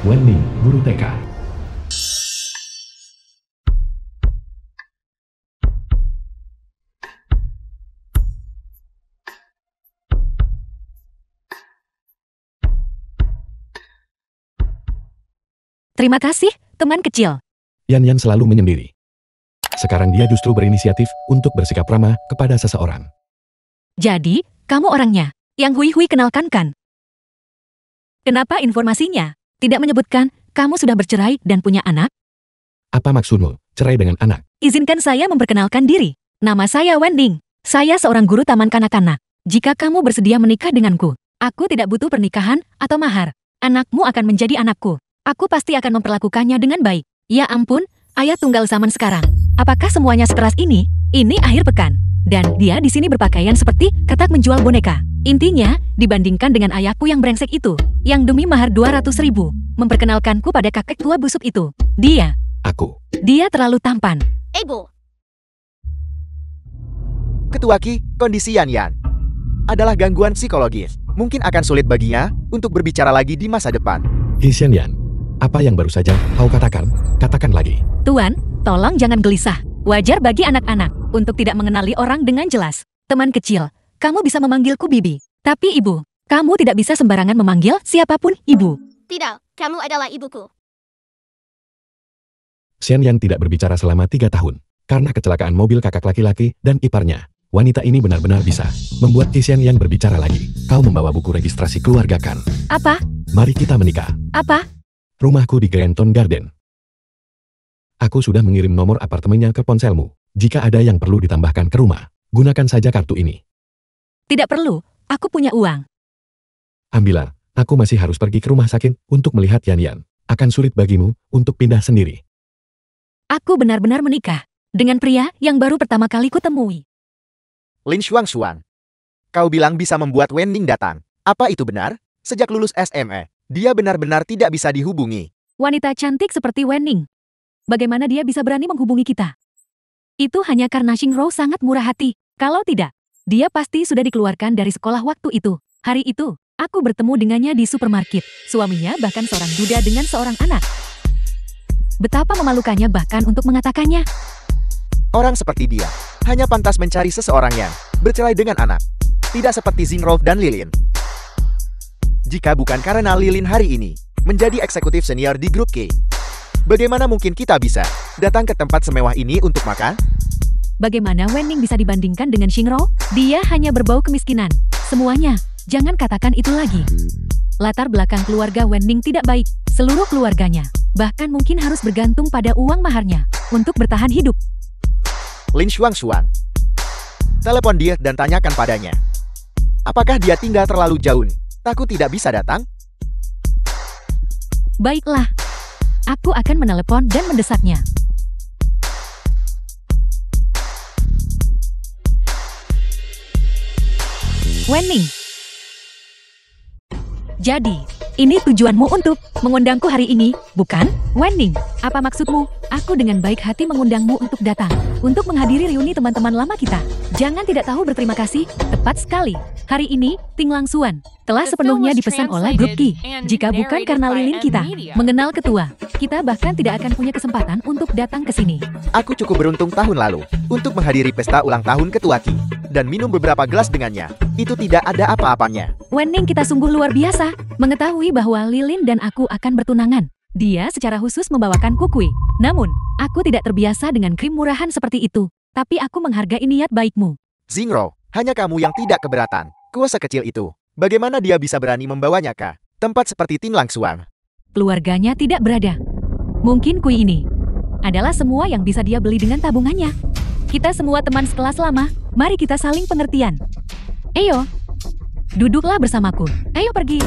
Wenning, guru TK. Terima kasih, teman kecil. Yan selalu menyendiri. Sekarang dia justru berinisiatif untuk bersikap ramah kepada seseorang. Jadi, kamu orangnya yang Hui kenalkan kan? Kenapa informasinya tidak menyebutkan kamu sudah bercerai dan punya anak? Apa maksudmu, cerai dengan anak? Izinkan saya memperkenalkan diri. Nama saya Wenning. Saya seorang guru taman kanak-kanak. Jika kamu bersedia menikah denganku, aku tidak butuh pernikahan atau mahar. Anakmu akan menjadi anakku. Aku pasti akan memperlakukannya dengan baik. Ya ampun, ayah tunggal zaman sekarang. Apakah semuanya sekeras ini? Ini akhir pekan. Dan dia di sini berpakaian seperti katak menjual boneka. Intinya, dibandingkan dengan ayahku yang brengsek itu, yang demi mahar 200.000, memperkenalkanku pada kakek tua busuk itu. Dia terlalu tampan. Ego. Ketua Ki, kondisi Yan adalah gangguan psikologis. Mungkin akan sulit baginya untuk berbicara lagi di masa depan. Yan, apa yang baru saja kau katakan? Katakan lagi. Tuan, tolong jangan gelisah. Wajar bagi anak-anak untuk tidak mengenali orang dengan jelas. Teman kecil, kamu bisa memanggilku Bibi. Tapi ibu, kamu tidak bisa sembarangan memanggil siapapun ibu. Tidak, kamu adalah ibuku. Yan tidak berbicara selama 3 tahun. Karena kecelakaan mobil kakak laki-laki dan iparnya. Wanita ini benar-benar bisa membuat Yan berbicara lagi. Kau membawa buku registrasi keluarga kan? Apa? Mari kita menikah. Apa? Rumahku di Granton Garden. Aku sudah mengirim nomor apartemennya ke ponselmu. Jika ada yang perlu ditambahkan ke rumah, gunakan saja kartu ini. Tidak perlu, aku punya uang. Ambillah, aku masih harus pergi ke rumah sakit untuk melihat Yan. Akan sulit bagimu untuk pindah sendiri. Aku benar-benar menikah dengan pria yang baru pertama kali kutemui. Lin Xuan, kau bilang bisa membuat Wenning datang. Apa itu benar? Sejak lulus SMA, dia benar-benar tidak bisa dihubungi. Wanita cantik seperti Wenning. Bagaimana dia bisa berani menghubungi kita? Itu hanya karena Xingro sangat murah hati. Kalau tidak, dia pasti sudah dikeluarkan dari sekolah waktu itu. Hari itu, aku bertemu dengannya di supermarket. Suaminya bahkan seorang duda dengan seorang anak. Betapa memalukannya bahkan untuk mengatakannya. Orang seperti dia hanya pantas mencari seseorang yang bercerai dengan anak. Tidak seperti Xingro dan Lilin. Jika bukan karena Lilin hari ini menjadi eksekutif senior di grup K, bagaimana mungkin kita bisa datang ke tempat semewah ini untuk makan? Bagaimana Wenning bisa dibandingkan dengan Xingro? Dia hanya berbau kemiskinan. Semuanya, jangan katakan itu lagi. Latar belakang keluarga Wenning tidak baik. Seluruh keluarganya bahkan mungkin harus bergantung pada uang maharnya untuk bertahan hidup. Lin Xuan, telepon dia dan tanyakan padanya. Apakah dia tinggal terlalu jauh? Takut tidak bisa datang? Baiklah. Aku akan menelepon dan mendesaknya. Wenning. Jadi, ini tujuanmu untuk mengundangku hari ini, bukan? Wenning, apa maksudmu? Aku dengan baik hati mengundangmu untuk datang, untuk menghadiri reuni teman-teman lama kita. Jangan tidak tahu berterima kasih, tepat sekali. Hari ini, Ting Langsuan telah sepenuhnya dipesan oleh grup Ki. Jika bukan karena Lilin kita mengenal ketua, kita bahkan tidak akan punya kesempatan untuk datang ke sini. Aku cukup beruntung tahun lalu untuk menghadiri pesta ulang tahun ketua Ki dan minum beberapa gelas dengannya. Itu tidak ada apa-apanya. Wenning, kita sungguh luar biasa mengetahui bahwa Lilin dan aku akan bertunangan. Dia secara khusus membawakan kukui. Namun, aku tidak terbiasa dengan krim murahan seperti itu. Tapi aku menghargai niat baikmu. Xingro, hanya kamu yang tidak keberatan. Kuasa kecil itu. Bagaimana dia bisa berani membawanya ke tempat seperti Tin Langsuan? Keluarganya tidak berada. Mungkin kui ini adalah semua yang bisa dia beli dengan tabungannya. Kita semua teman sekelas lama, mari kita saling pengertian. Ayo, duduklah bersamaku. Ayo pergi.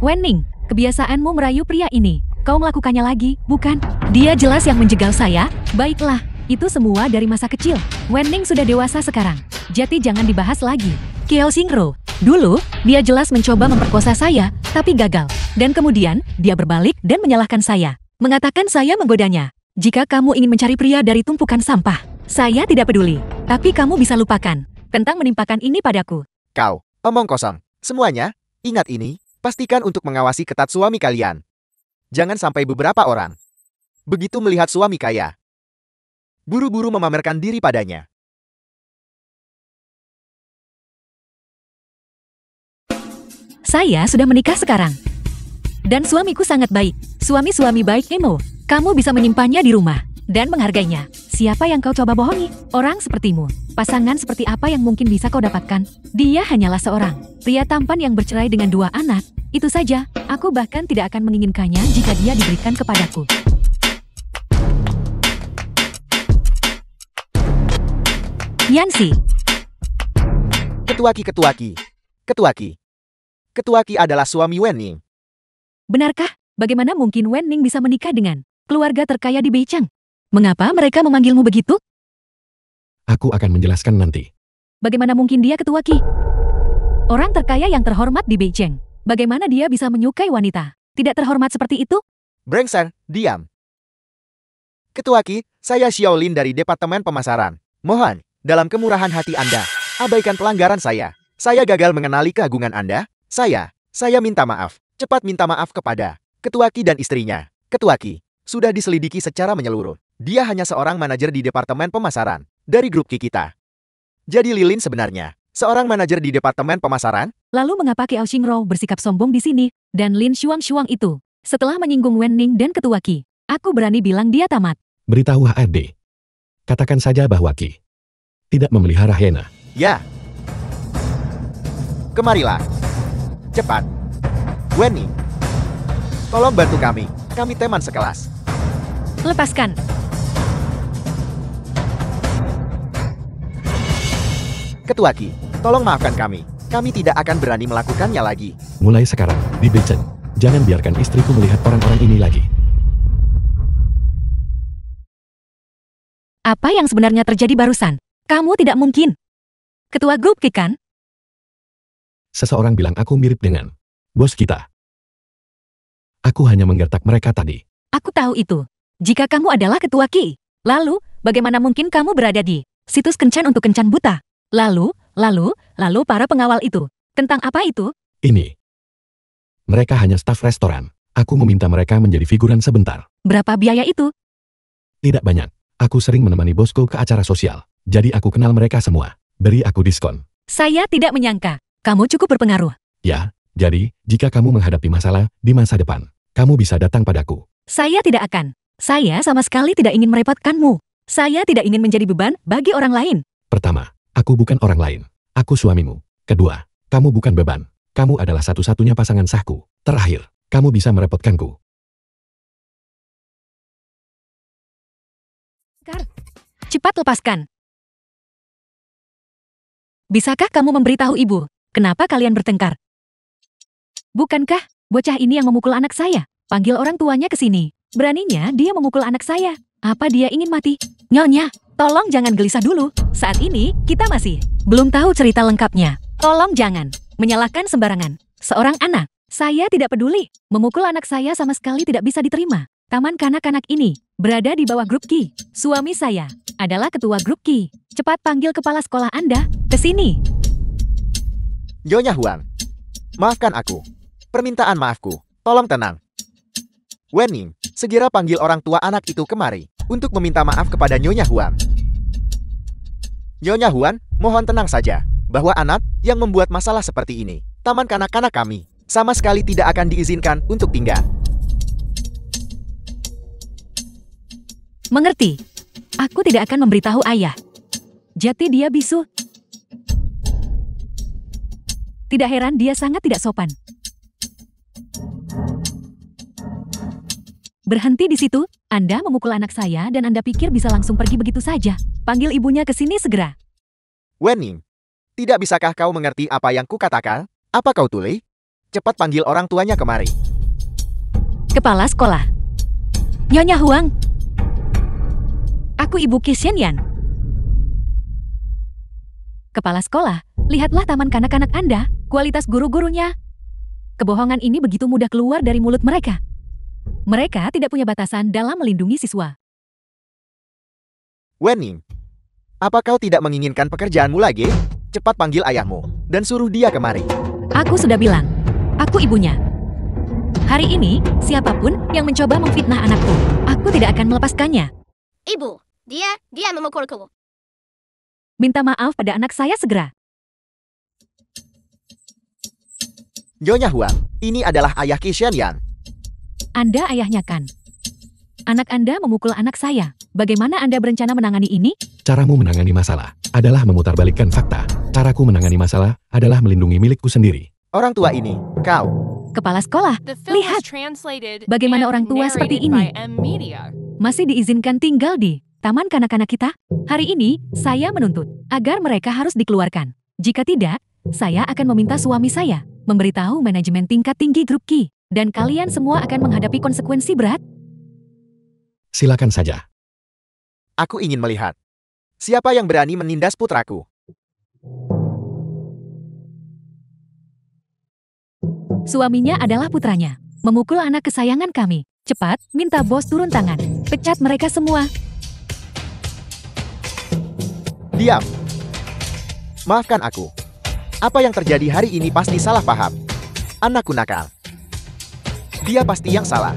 Wenning, kebiasaanmu merayu pria ini. Kau melakukannya lagi, bukan? Dia jelas yang menjegal saya. Baiklah, itu semua dari masa kecil. Wenning sudah dewasa sekarang. Jadi jangan dibahas lagi. Kiao Xingro, dulu, dia jelas mencoba memperkosa saya, tapi gagal. Dan kemudian, dia berbalik dan menyalahkan saya. Mengatakan saya menggodanya. Jika kamu ingin mencari pria dari tumpukan sampah, saya tidak peduli. Tapi kamu bisa lupakan. tentang menimpakan ini padaku. Kau, omong kosong. Semuanya, ingat ini, pastikan untuk mengawasi ketat suami kalian. Jangan sampai beberapa orang begitu melihat suami kaya, buru-buru memamerkan diri padanya. Saya sudah menikah sekarang. Dan suamiku sangat baik. Suami-suami baik Emo. Kamu bisa menyimpannya di rumah dan menghargainya. Siapa yang kau coba bohongi? Orang sepertimu. Pasangan seperti apa yang mungkin bisa kau dapatkan? Dia hanyalah seorang pria tampan yang bercerai dengan 2 anak. Itu saja. Aku bahkan tidak akan menginginkannya jika dia diberikan kepadaku. Yanxi. Ketuaki adalah suami Wenning. Benarkah? Bagaimana mungkin Wenning bisa menikah dengan keluarga terkaya di Beicheng? Mengapa mereka memanggilmu begitu? Aku akan menjelaskan nanti. Bagaimana mungkin dia ketua Qi? Orang terkaya yang terhormat di Beicheng. Bagaimana dia bisa menyukai wanita tidak terhormat seperti itu? Brengsek, diam. Ketua Qi, saya Xiaolin dari Departemen Pemasaran. Mohon, dalam kemurahan hati Anda, abaikan pelanggaran saya. Saya gagal mengenali keagungan Anda. Saya minta maaf. Cepat minta maaf kepada Ketua Qi dan istrinya. Ketua Qi sudah diselidiki secara menyeluruh. Dia hanya seorang manajer di Departemen Pemasaran dari grup Qi kita. Jadi Lilin sebenarnya seorang manajer di Departemen Pemasaran? Lalu mengapa Kiao Xingrou bersikap sombong di sini? Dan Lin Xuang itu, setelah menyinggung Wenning dan Ketua Qi, aku berani bilang dia tamat. Beritahu HRD. Katakan saja bahwa Qi tidak memelihara hyena. Ya. Kemarilah. Cepat. Wenning, tolong bantu kami. Kami teman sekelas. Lepaskan. Ketua Qi, tolong maafkan kami. Kami tidak akan berani melakukannya lagi. Mulai sekarang, di Beicheng, jangan biarkan istriku melihat orang-orang ini lagi. Apa yang sebenarnya terjadi barusan? Kamu tidak mungkin. Ketua grup Qi kan? Seseorang bilang aku mirip dengan bos kita. Aku hanya menggertak mereka tadi. Aku tahu itu. Jika kamu adalah ketua Qi, lalu bagaimana mungkin kamu berada di situs kencan untuk kencan buta? Lalu para pengawal itu. Tentang apa itu? Ini. Mereka hanya staf restoran. Aku meminta mereka menjadi figuran sebentar. Berapa biaya itu? Tidak banyak. Aku sering menemani bosku ke acara sosial. Jadi aku kenal mereka semua. Beri aku diskon. Saya tidak menyangka. Kamu cukup berpengaruh. Ya, jadi, jika kamu menghadapi masalah di masa depan, kamu bisa datang padaku. Saya tidak akan. Saya sama sekali tidak ingin merepotkanmu. Saya tidak ingin menjadi beban bagi orang lain. Pertama, aku bukan orang lain. Aku suamimu. Kedua, kamu bukan beban. Kamu adalah satu-satunya pasangan sahku. Terakhir, kamu bisa merepotkanku. Cepat lepaskan. Bisakah kamu memberitahu ibu, kenapa kalian bertengkar? Bukankah bocah ini yang memukul anak saya? Panggil orang tuanya ke sini. Beraninya dia memukul anak saya. Apa dia ingin mati? Nyonya, tolong jangan gelisah dulu. Saat ini, kita masih belum tahu cerita lengkapnya. Tolong jangan menyalahkan sembarangan. Seorang anak, saya tidak peduli. Memukul anak saya sama sekali tidak bisa diterima. Taman kanak-kanak ini berada di bawah grup Qi. Suami saya adalah ketua grup Qi. Cepat panggil kepala sekolah Anda ke sini. Nyonya Huang, maafkan aku. Permintaan maafku, tolong tenang. Wenning, segera panggil orang tua anak itu kemari untuk meminta maaf kepada Nyonya Huan. Nyonya Huan, mohon tenang saja bahwa anak yang membuat masalah seperti ini, taman kanak-kanak kami, sama sekali tidak akan diizinkan untuk tinggal. Mengerti? Aku tidak akan memberitahu ayah. Jati dia bisu. Tidak heran dia sangat tidak sopan. Berhenti di situ, Anda memukul anak saya dan Anda pikir bisa langsung pergi begitu saja. Panggil ibunya ke sini segera. Wenning, tidak bisakah kau mengerti apa yang kukatakan? Apa kau tuli? Cepat panggil orang tuanya kemari. Kepala sekolah. Nyonya Huang. Aku Ibu Qi Xianyan. Kepala sekolah, lihatlah taman kanak-kanak Anda, kualitas guru-gurunya. Kebohongan ini begitu mudah keluar dari mulut mereka. Mereka tidak punya batasan dalam melindungi siswa. Wenning, apa kau tidak menginginkan pekerjaanmu lagi? Cepat panggil ayahmu dan suruh dia kemari. Aku sudah bilang, aku ibunya. Hari ini, siapapun yang mencoba memfitnah anakku, aku tidak akan melepaskannya. Ibu, dia memukulku. Minta maaf pada anak saya segera. Nyonya Huang, ini adalah ayah Qishan Yan. Anda ayahnya kan? Anak Anda memukul anak saya. Bagaimana Anda berencana menangani ini? Caramu menangani masalah adalah memutarbalikkan fakta. Caraku menangani masalah adalah melindungi milikku sendiri. Orang tua ini, kau. Kepala sekolah, Lihat bagaimana orang tua seperti ini masih diizinkan tinggal di taman kanak-kanak kita. Hari ini, saya menuntut agar mereka harus dikeluarkan. Jika tidak, saya akan meminta suami saya memberitahu manajemen tingkat tinggi grup Ki. Dan kalian semua akan menghadapi konsekuensi berat. Silakan saja. Aku ingin melihat. Siapa yang berani menindas putraku? Suaminya adalah putranya. Memukul anak kesayangan kami. Cepat, minta bos turun tangan. Pecat mereka semua. Diam. Maafkan aku. Apa yang terjadi hari ini pasti salah paham. Anakku nakal. Dia pasti yang salah.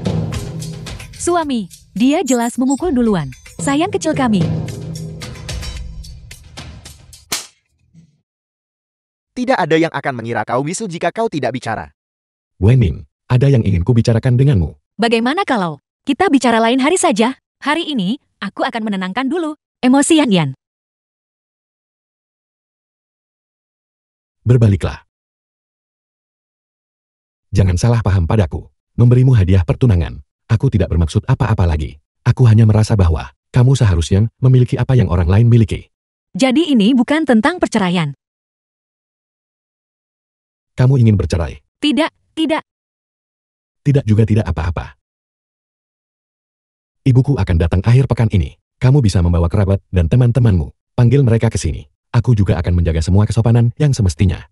Suami, dia jelas memukul duluan. Sayang kecil kami. Tidak ada yang akan mengira kau bisu jika kau tidak bicara. Wenning, ada yang ingin kubicarakan denganmu. Bagaimana kalau kita bicara lain hari saja? Hari ini, aku akan menenangkan dulu emosi Yan. Berbaliklah. Jangan salah paham padaku. Memberimu hadiah pertunangan. Aku tidak bermaksud apa-apa lagi. Aku hanya merasa bahwa kamu seharusnya memiliki apa yang orang lain miliki. Jadi ini bukan tentang perceraian. Kamu ingin bercerai. Tidak. Tidak juga tidak apa-apa. Ibuku akan datang akhir pekan ini. Kamu bisa membawa kerabat dan teman-temanmu. Panggil mereka ke sini. Aku juga akan menjaga semua kesopanan yang semestinya.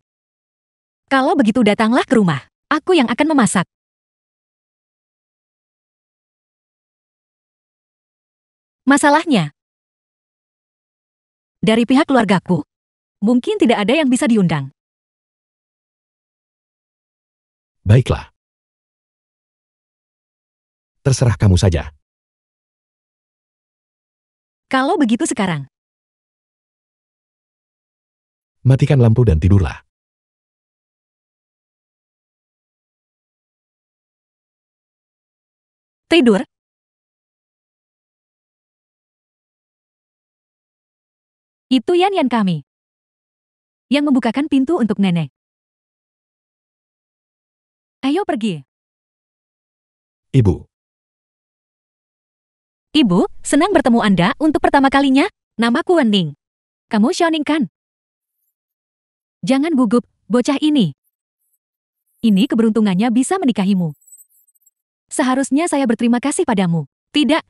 Kalau begitu datanglah ke rumah. Aku yang akan memasak. Masalahnya, dari pihak keluargaku, mungkin tidak ada yang bisa diundang. Baiklah. Terserah kamu saja. Kalau begitu sekarang, Matikan lampu dan tidurlah. tidur. Itu Yan kami. Yang membukakan pintu untuk nenek. Ayo pergi. Ibu, Ibu, senang bertemu Anda untuk pertama kalinya. Namaku Wenning. Kamu Xiaoning kan? Jangan gugup, bocah ini. Ini keberuntungannya bisa menikahimu. Seharusnya saya berterima kasih padamu. Tidak.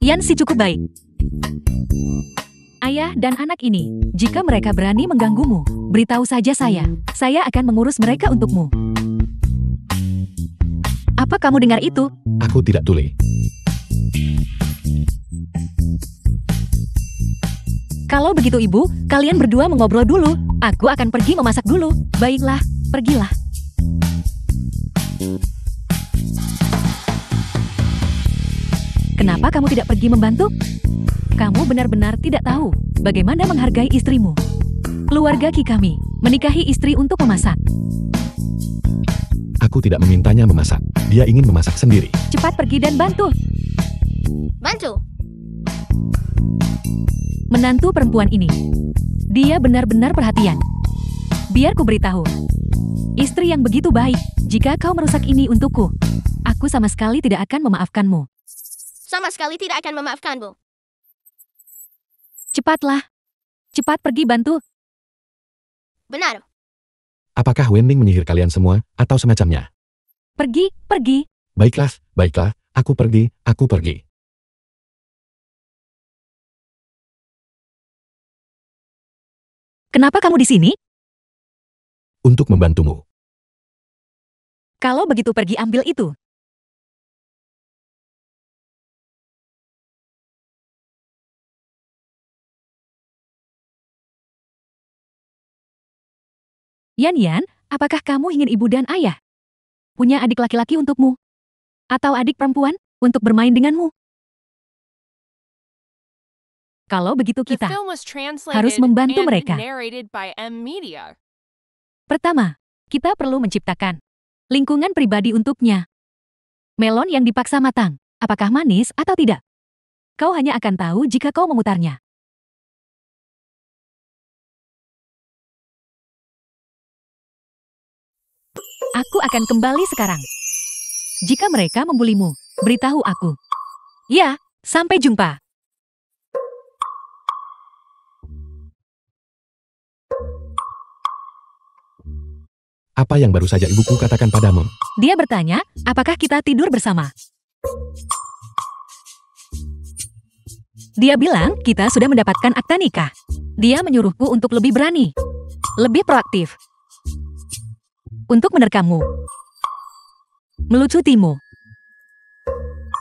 Yan si cukup baik. Ayah dan anak ini, jika mereka berani mengganggumu, beritahu saja saya. Saya akan mengurus mereka untukmu. Apa kamu dengar itu? aku tidak tuli. Kalau begitu ibu, kalian berdua mengobrol dulu. Aku akan pergi memasak dulu. Baiklah, pergilah. Kenapa kamu tidak pergi membantu? Kamu benar-benar tidak tahu bagaimana menghargai istrimu. Keluarga Ki kami menikahi istri untuk memasak. Aku tidak memintanya memasak. Dia ingin memasak sendiri. Cepat pergi dan bantu. Bantu. Menantu perempuan ini, dia benar-benar perhatian. Biar ku beritahu, istri yang begitu baik, jika kau merusak ini untukku, aku sama sekali tidak akan memaafkanmu. Sama sekali tidak akan memaafkanmu. Cepatlah. Cepat pergi bantu. Benar. Apakah Wenning menyihir kalian semua, atau semacamnya? Pergi. Baiklah, aku pergi. Kenapa kamu di sini? Untuk membantumu. Kalau begitu pergi ambil itu. Yan, apakah kamu ingin ibu dan ayah? Punya adik laki-laki untukmu? Atau adik perempuan untuk bermain denganmu? Kalau begitu The kita film was harus translated membantu and mereka. narrated by M Media. Pertama, kita perlu menciptakan lingkungan pribadi untuknya. Melon yang dipaksa matang, apakah manis atau tidak? Kau hanya akan tahu jika kau memutarnya. Aku akan kembali sekarang. Jika mereka membulimu, beritahu aku. Ya, sampai jumpa. Apa yang baru saja ibuku katakan padamu? Dia bertanya, apakah kita tidur bersama? Dia bilang kita sudah mendapatkan akta nikah. Dia menyuruhku untuk lebih berani, lebih proaktif, untuk menerkammu, melucutimu,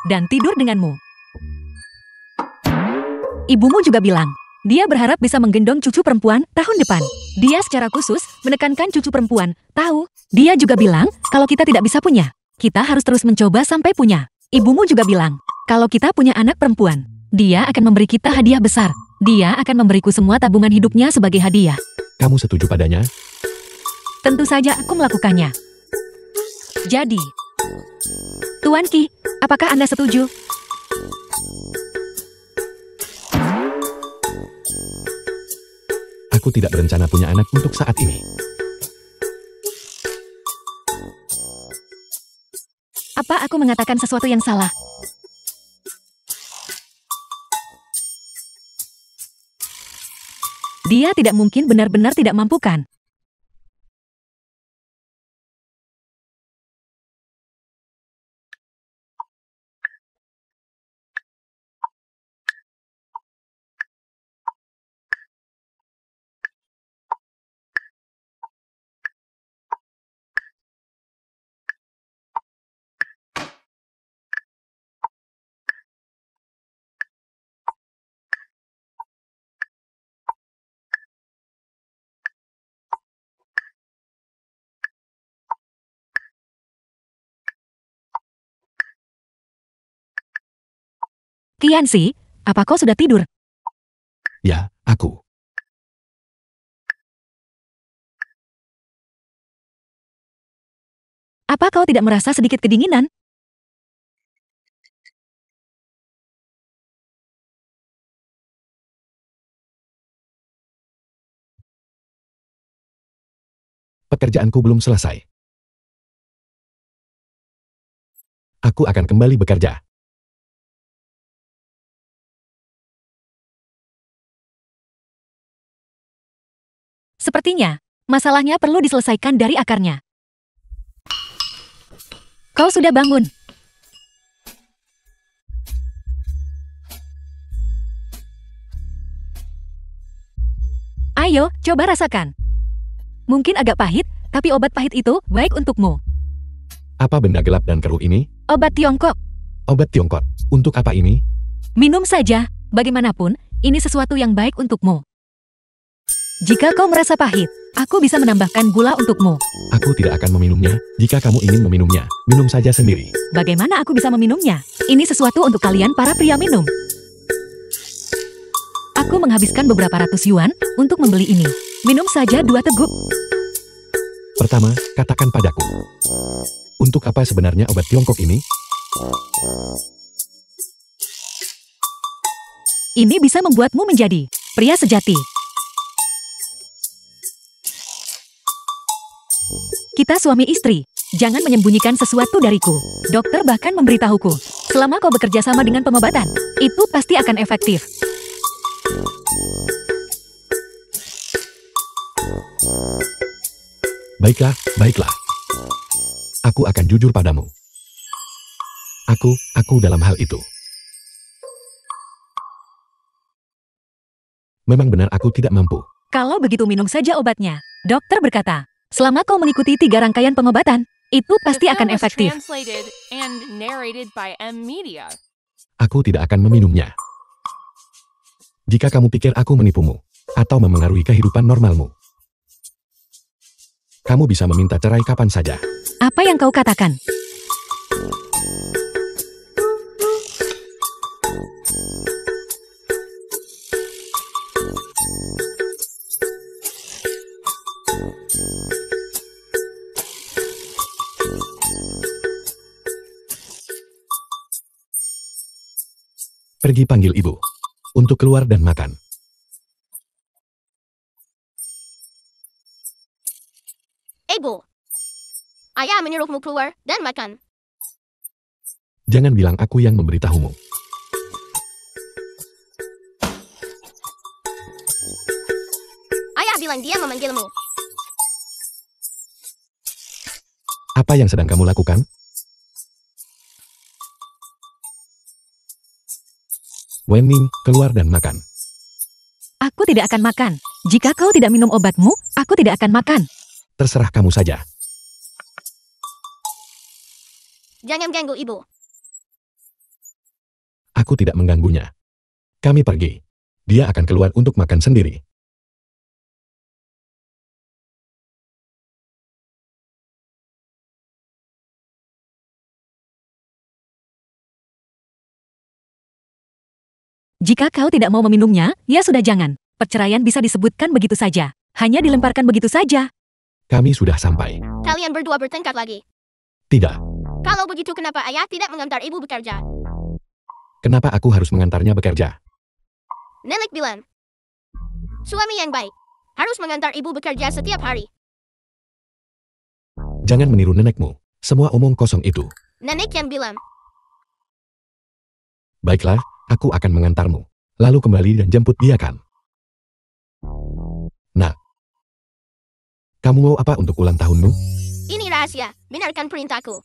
dan tidur denganmu. Ibumu juga bilang, dia berharap bisa menggendong cucu perempuan tahun depan. Dia secara khusus menekankan cucu perempuan. Tahu, dia juga bilang, kalau kita tidak bisa punya, kita harus terus mencoba sampai punya. Ibumu juga bilang, kalau kita punya anak perempuan, dia akan memberi kita hadiah besar. Dia akan memberiku semua tabungan hidupnya sebagai hadiah. Kamu setuju padanya? Tentu saja aku melakukannya. Jadi, Tuan Ki, apakah Anda setuju? Aku tidak berencana punya anak untuk saat ini. Apa aku mengatakan sesuatu yang salah? Dia tidak mungkin benar-benar tidak mampu kan? Kiansi, apa kau sudah tidur? Ya, aku. Apa kau tidak merasa sedikit kedinginan? Pekerjaanku belum selesai. Aku akan kembali bekerja. Sepertinya, masalahnya perlu diselesaikan dari akarnya. Kau sudah bangun. Ayo, coba rasakan. Mungkin agak pahit, tapi obat pahit itu baik untukmu. Apa benda gelap dan keruh ini? Obat Tiongkok. Obat Tiongkok. Untuk apa ini? Minum saja, bagaimanapun, ini sesuatu yang baik untukmu. Jika kau merasa pahit, aku bisa menambahkan gula untukmu. Aku tidak akan meminumnya. Jika kamu ingin meminumnya, minum saja sendiri. Bagaimana aku bisa meminumnya? Ini sesuatu untuk kalian para pria minum. Aku menghabiskan beberapa ratus yuan untuk membeli ini. Minum saja 2 teguk. Pertama, katakan padaku. Untuk apa sebenarnya obat Tiongkok ini? Ini bisa membuatmu menjadi pria sejati. Kita suami istri. Jangan menyembunyikan sesuatu dariku. Dokter bahkan memberitahuku. Selama kau bekerja sama dengan pengobatan, itu pasti akan efektif. Baiklah, baiklah. Aku akan jujur padamu. Aku dalam hal itu. Memang benar aku tidak mampu. Kalau begitu minum saja obatnya. Dokter berkata, selama kau mengikuti 3 rangkaian pengobatan, itu pasti The akan film was efektif. translated and narrated by M Media. Aku tidak akan meminumnya. Jika kamu pikir aku menipumu, atau memengaruhi kehidupan normalmu, Kamu bisa meminta cerai kapan saja. Apa yang kau katakan? Pergi panggil ibu. Untuk keluar dan makan. Ibu. Ayah menyuruhmu keluar dan makan. Jangan bilang aku yang memberitahumu. Ayah bilang dia memanggilmu. Apa yang sedang kamu lakukan? Wenning, keluar dan makan. Aku tidak akan makan. Jika kau tidak minum obatmu, aku tidak akan makan. Terserah kamu saja. Jangan ganggu ibu. Aku tidak mengganggunya. Kami pergi. Dia akan keluar untuk makan sendiri. Jika kau tidak mau meminumnya, ya sudah jangan. Perceraian bisa disebutkan begitu saja. Hanya dilemparkan begitu saja. Kami sudah sampai. Kalian berdua bertengkar lagi. Tidak. Kalau begitu kenapa ayah tidak mengantar ibu bekerja? Kenapa aku harus mengantarnya bekerja? Nenek bilang. Suami yang baik. Harus mengantar ibu bekerja setiap hari. Jangan meniru nenekmu. Semua omong kosong itu. Nenek yang bilang. Baiklah, aku akan mengantarmu. Lalu kembali dan jemput dia kan? Nah. Kamu mau apa untuk ulang tahunmu? Ini rahasia. Benarkan perintahku.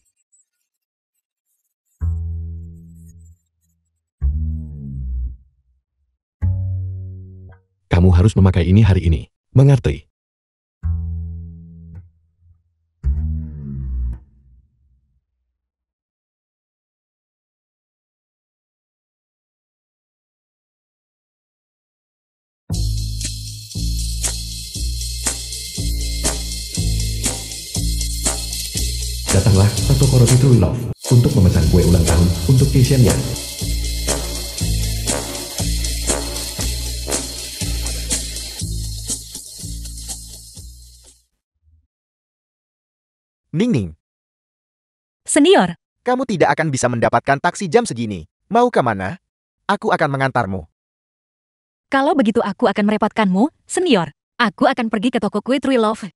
Kamu harus memakai ini hari ini. Mengerti? Datanglah ke toko roti True Love untuk memesan kue ulang tahun untuk Asian-nya. Ning Ning, Senior, kamu tidak akan bisa mendapatkan taksi jam segini. Mau ke mana? Aku akan mengantarmu. kalau begitu aku akan merepotkanmu, senior. Aku akan pergi ke toko kue True Love.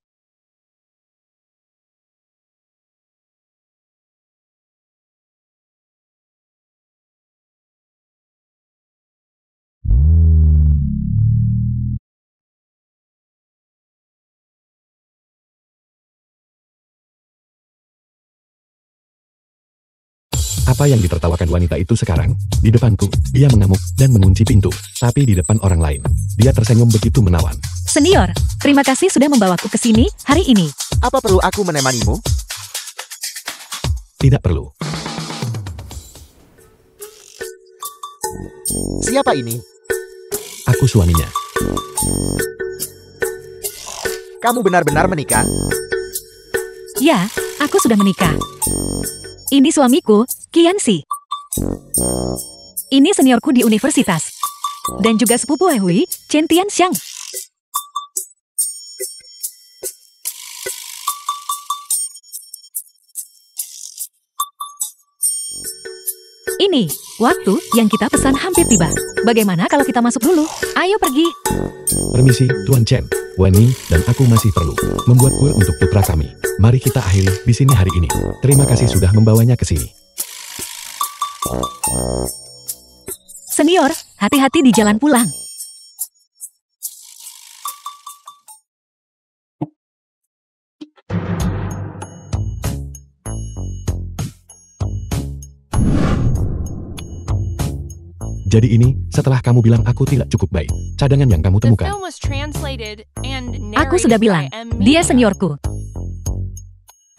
Apa yang ditertawakan wanita itu sekarang? Di depanku, dia mengamuk dan mengunci pintu. Tapi di depan orang lain, dia tersenyum begitu menawan. Senior, terima kasih sudah membawaku ke sini hari ini. Apa perlu aku menemanimu? Tidak perlu. Siapa ini? Aku suaminya. Kamu benar-benar menikah? Ya, aku sudah menikah. Ini suamiku, Qianxi. Ini seniorku di universitas. Dan juga sepupu Hui, Chen Tianxiang. Ini, waktu yang kita pesan hampir tiba. Bagaimana kalau kita masuk dulu? Ayo pergi. Permisi, Tuan Chen. Wenning dan aku masih perlu membuat kue untuk putra kami. Mari kita akhiri di sini hari ini. Terima kasih sudah membawanya ke sini. Senior, hati-hati di jalan pulang. Jadi ini, setelah kamu bilang aku tidak cukup baik, cadangan yang kamu The temukan. film was translated and Aku sudah narrated bilang, by M. dia Media. seniorku.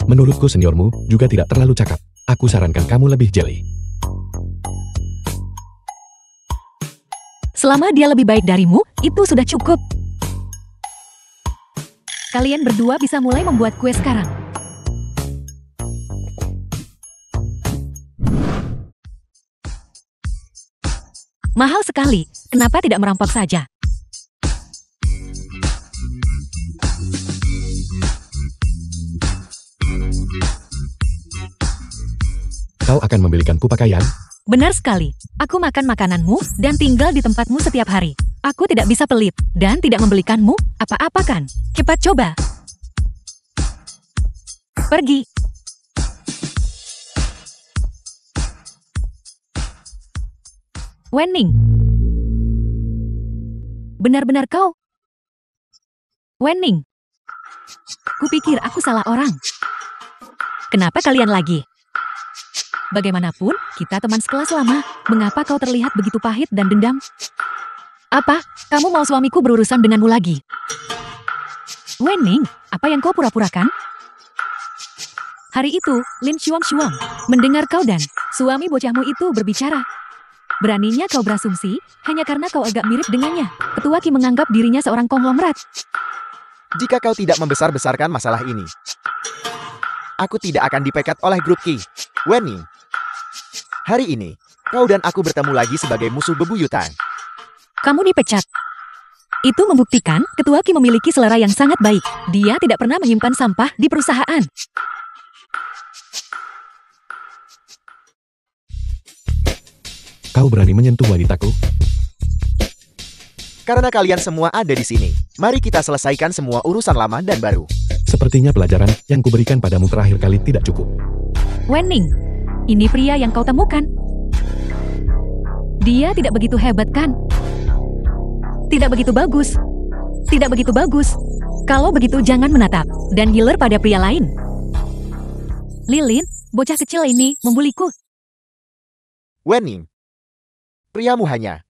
Menurutku seniormu juga tidak terlalu cakap. Aku sarankan kamu lebih jeli. Selama dia lebih baik darimu, itu sudah cukup. Kalian berdua bisa mulai membuat kue sekarang. Mahal sekali, kenapa tidak merampok saja? Kau akan membelikanku pakaian? Benar sekali, aku makan makananmu dan tinggal di tempatmu setiap hari. Aku tidak bisa pelit dan tidak membelikanmu apa-apa kan? Cepat coba. Pergi. Wenning. Benar-benar kau? Wenning. Kupikir aku salah orang. Kenapa kalian lagi? Bagaimanapun, kita teman sekelas lama. Mengapa kau terlihat begitu pahit dan dendam? Apa? Kamu mau suamiku berurusan denganmu lagi? Wenning, apa yang kau pura-purakan? Hari itu, Lin Shuang mendengar kau dan suami bocahmu itu berbicara. Beraninya kau berasumsi, hanya karena kau agak mirip dengannya. Ketua Qi menganggap dirinya seorang konglomerat. Jika kau tidak membesar-besarkan masalah ini, aku tidak akan dipecat oleh grup Qi. Wenning, hari ini, kau dan aku bertemu lagi sebagai musuh bebuyutan. Kamu dipecat. Itu membuktikan Ketua Qi memiliki selera yang sangat baik. Dia tidak pernah menyimpan sampah di perusahaan. Kau berani menyentuh wanitaku? Karena kalian semua ada di sini, mari kita selesaikan semua urusan lama dan baru. Sepertinya pelajaran yang kuberikan padamu terakhir kali tidak cukup. Wenning, ini pria yang kau temukan. Dia tidak begitu hebat kan? Tidak begitu bagus. Tidak begitu bagus. Kalau begitu jangan menatap dan giler pada pria lain. Lilin, bocah kecil ini membuliku. Wenning, priamu hanya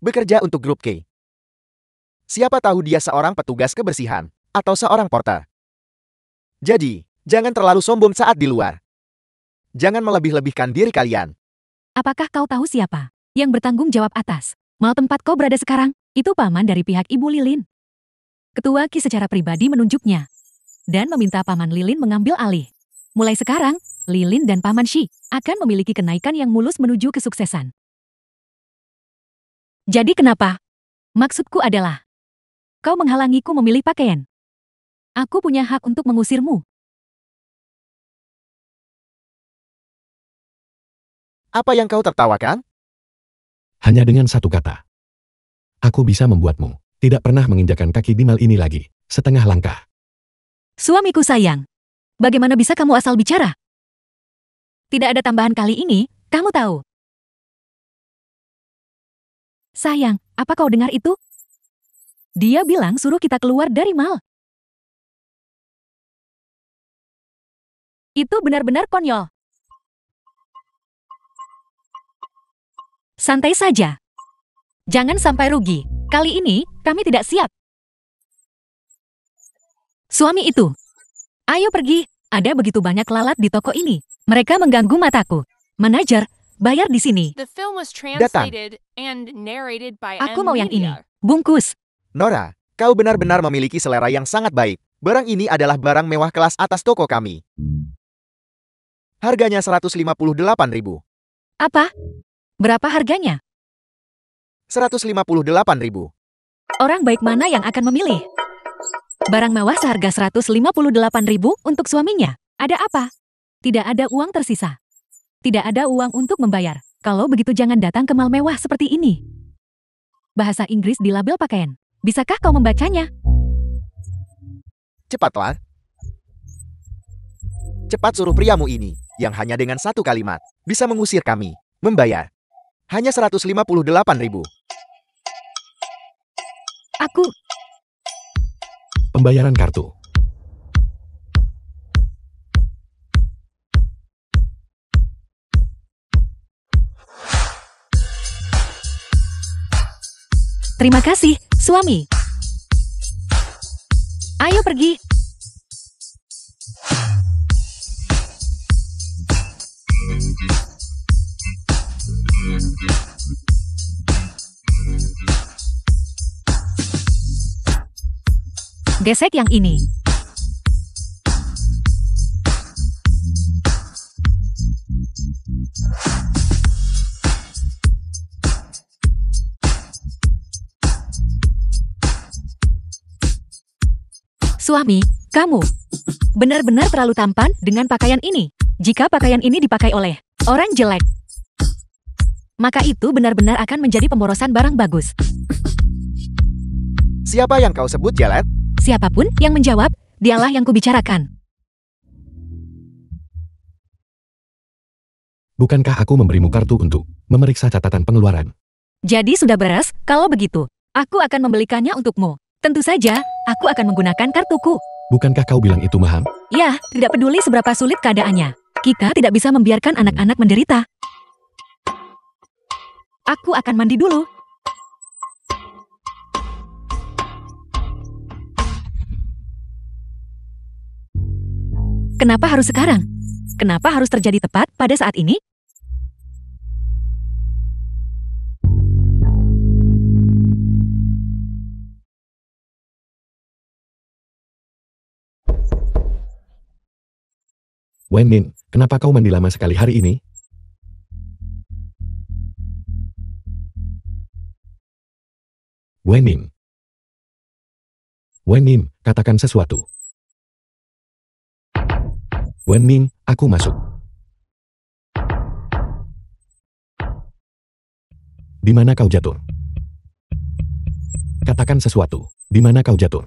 bekerja untuk grup K. Siapa tahu dia seorang petugas kebersihan atau seorang porter. Jadi, jangan terlalu sombong saat di luar. Jangan melebih-lebihkan diri kalian. Apakah kau tahu siapa yang bertanggung jawab atas mal tempat kau berada sekarang? Itu paman dari pihak Ibu Lilin. Ketua Qi secara pribadi menunjuknya dan meminta paman Lilin mengambil alih. Mulai sekarang, Lilin dan paman Shi akan memiliki kenaikan yang mulus menuju kesuksesan. Jadi kenapa? Maksudku adalah, kau menghalangiku memilih pakaian. Aku punya hak untuk mengusirmu. Apa yang kau tertawakan? Hanya dengan satu kata. Aku bisa membuatmu tidak pernah menginjakan kaki di mal ini lagi, setengah langkah. Suamiku sayang, bagaimana bisa kamu asal bicara? Tidak ada tambahan kali ini, kamu tahu. Sayang, apa kau dengar itu? Dia bilang suruh kita keluar dari mal. Itu benar-benar konyol. Santai saja. Jangan sampai rugi. Kali ini, kami tidak siap. Suami itu. Ayo pergi. Ada begitu banyak lalat di toko ini. Mereka mengganggu mataku. Manajer, bayar di sini. The film was translated and narrated by Aku M mau yang ini. Media. Bungkus. Nora, kau benar-benar memiliki selera yang sangat baik. Barang ini adalah barang mewah kelas atas toko kami. Harganya 158.000. Apa? Berapa harganya? 158.000. Orang baik mana yang akan memilih? Barang mewah seharga 158.000 untuk suaminya. Ada apa? Tidak ada uang tersisa. Tidak ada uang untuk membayar. Kalau begitu jangan datang ke mal mewah seperti ini. Bahasa Inggris di label pakaian. Bisakah kau membacanya? Cepatlah. Cepat suruh priamu ini, yang hanya dengan satu kalimat, bisa mengusir kami, membayar. Hanya 158.000. Aku. Pembayaran kartu. Terima kasih, suami. Ayo pergi. Gesek yang ini. Suami, kamu benar-benar terlalu tampan dengan pakaian ini. Jika pakaian ini dipakai oleh orang jelek, maka itu benar-benar akan menjadi pemborosan barang bagus. Siapa yang kau sebut, Jalet? Siapapun yang menjawab, dialah yang kubicarakan. Bukankah aku memberimu kartu untuk memeriksa catatan pengeluaran? Jadi sudah beres, kalau begitu, aku akan membelikannya untukmu. Tentu saja, aku akan menggunakan kartuku. Bukankah kau bilang itu mahal? Ya, tidak peduli seberapa sulit keadaannya. Kita tidak bisa membiarkan anak-anak menderita. Aku akan mandi dulu. Kenapa harus sekarang? Kenapa harus terjadi tepat pada saat ini? Wenmin, kenapa kau mandi lama sekali hari ini? Wenmin. Wenmin, katakan sesuatu. Wenmin, aku masuk. Di mana kau jatuh? Katakan sesuatu. Di mana kau jatuh?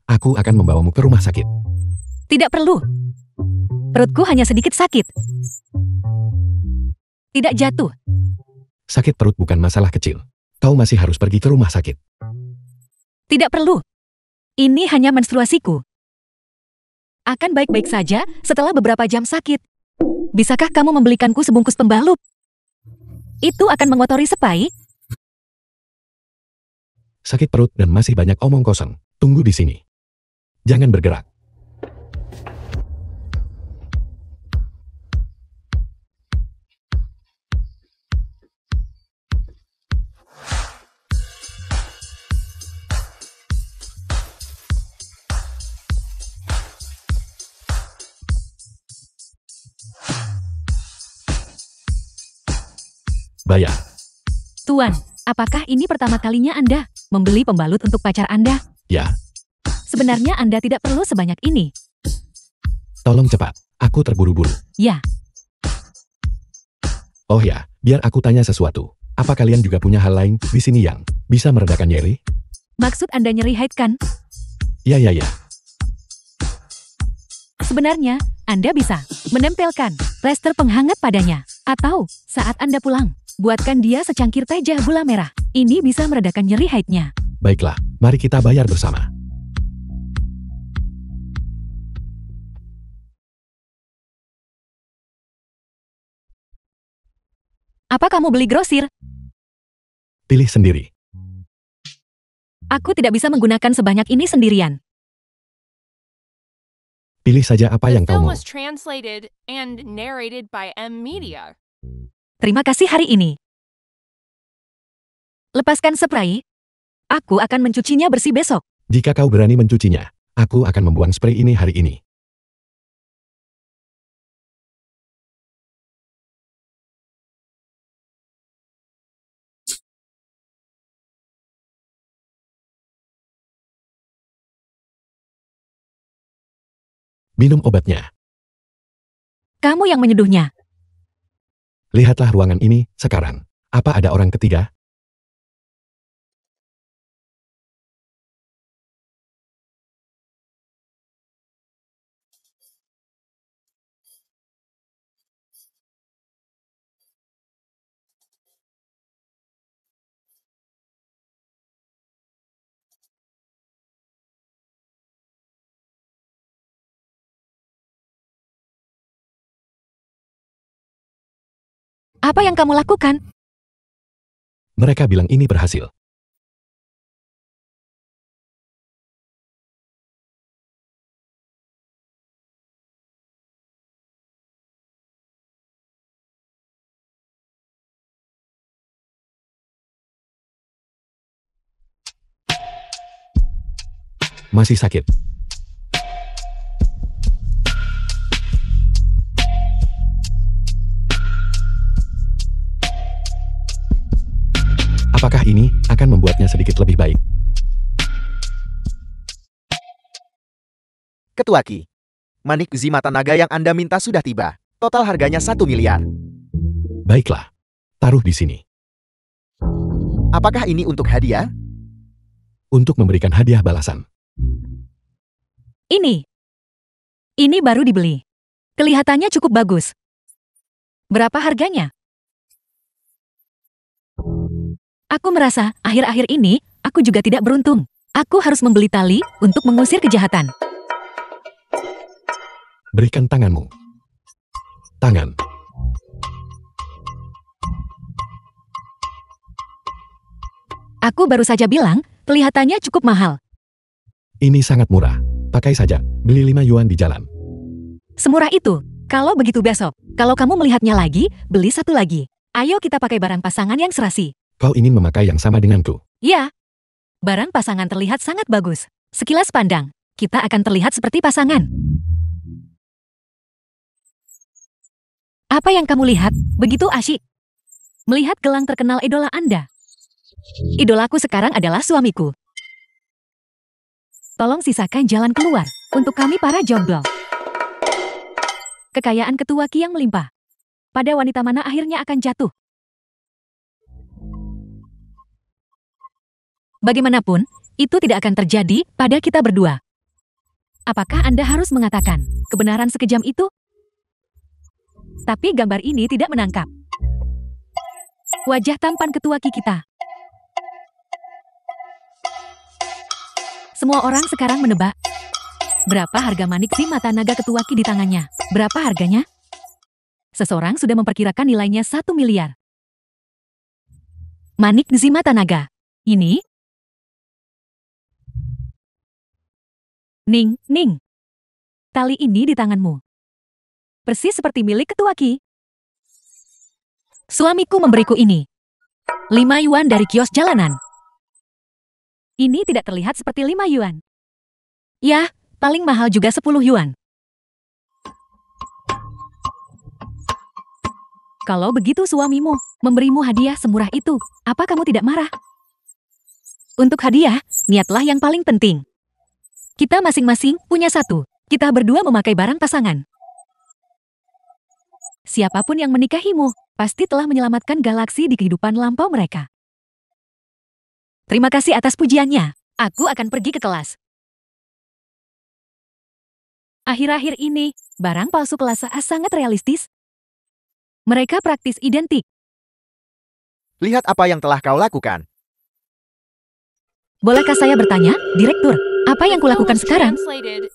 Aku akan membawamu ke rumah sakit. Tidak perlu. Perutku hanya sedikit sakit. Tidak jatuh. Sakit perut bukan masalah kecil. Kau masih harus pergi ke rumah sakit. Tidak perlu. Ini hanya menstruasiku. Akan baik-baik saja setelah beberapa jam sakit. Bisakah kamu membelikanku sebungkus pembalut? Itu akan mengotori sepai. Sakit perut dan masih banyak omong kosong. Tunggu di sini. Jangan bergerak. Bayar. Tuan, apakah ini pertama kalinya Anda membeli pembalut untuk pacar Anda? Ya, Sebenarnya Anda tidak perlu sebanyak ini. tolong cepat. Aku terburu-buru. Ya, Oh ya, biar aku tanya sesuatu. Apa kalian juga punya hal lain di sini yang bisa meredakan nyeri? maksud Anda nyeri haid kan? Ya. Sebenarnya, Anda bisa menempelkan plester penghangat padanya. Atau, saat Anda pulang, buatkan dia secangkir teh jahe gula merah. Ini bisa meredakan nyeri haidnya. Baiklah, mari kita bayar bersama. Apa kamu beli grosir? Pilih sendiri. Aku tidak bisa menggunakan sebanyak ini sendirian. Pilih saja apa The yang kau film mau. was translated and narrated by M Media. Terima kasih hari ini. Lepaskan spray. Aku akan mencucinya bersih besok. Jika kau berani mencucinya, aku akan membuang spray ini hari ini. Minum obatnya. Kamu yang menyeduhnya. Lihatlah ruangan ini sekarang. Apa ada orang ketiga? Apa yang kamu lakukan? Mereka bilang ini berhasil. Masih sakit. Apakah ini akan membuatnya sedikit lebih baik? Ketua Ki. Manik besi mata naga yang Anda minta sudah tiba. Total harganya 1 miliar. Baiklah. Taruh di sini. Apakah ini untuk hadiah? Untuk memberikan hadiah balasan. Ini. Ini baru dibeli. Kelihatannya cukup bagus. Berapa harganya? Aku merasa akhir-akhir ini aku juga tidak beruntung. Aku harus membeli tali untuk mengusir kejahatan. Berikan tanganmu. Tangan. Aku baru saja bilang, kelihatannya cukup mahal. Ini sangat murah. Pakai saja. Beli 5 yuan di jalan. Semurah itu. Kalau begitu besok, kalau kamu melihatnya lagi, beli satu lagi. Ayo kita pakai barang pasangan yang serasi. Kau ingin memakai yang sama denganku. Ya. Barang pasangan terlihat sangat bagus. Sekilas pandang, kita akan terlihat seperti pasangan. Apa yang kamu lihat? Begitu asyik. Melihat gelang terkenal idola Anda. Idolaku sekarang adalah suamiku. Tolong sisakan jalan keluar untuk kami para jomblo. Kekayaan ketua Ki yang melimpah. Pada wanita mana akhirnya akan jatuh. Bagaimanapun, itu tidak akan terjadi pada kita berdua. Apakah Anda harus mengatakan kebenaran sekejam itu? Tapi gambar ini tidak menangkap wajah tampan ketua Ki kita. Semua orang sekarang menebak. Berapa harga manik si mata naga ketua Ki di tangannya? Berapa harganya? Seseorang sudah memperkirakan nilainya 1 miliar. Manik si mata naga. Ini? Ning, Ning. Tali ini di tanganmu. Persis seperti milik ketua Ki. Suamiku memberiku ini. 5 yuan dari kios jalanan. Ini tidak terlihat seperti 5 yuan. Ya, paling mahal juga 10 yuan. Kalau begitu suamimu memberimu hadiah semurah itu, apa kamu tidak marah? Untuk hadiah, niatlah yang paling penting. Kita masing-masing punya satu. Kita berdua memakai barang pasangan. Siapapun yang menikahimu, pasti telah menyelamatkan galaksi di kehidupan lampau mereka. Terima kasih atas pujiannya. Aku akan pergi ke kelas. Akhir-akhir ini, barang palsu kelas A sangat realistis. Mereka praktis identik. Lihat apa yang telah kau lakukan. Bolehkah saya bertanya, Direktur, apa yang kulakukan sekarang?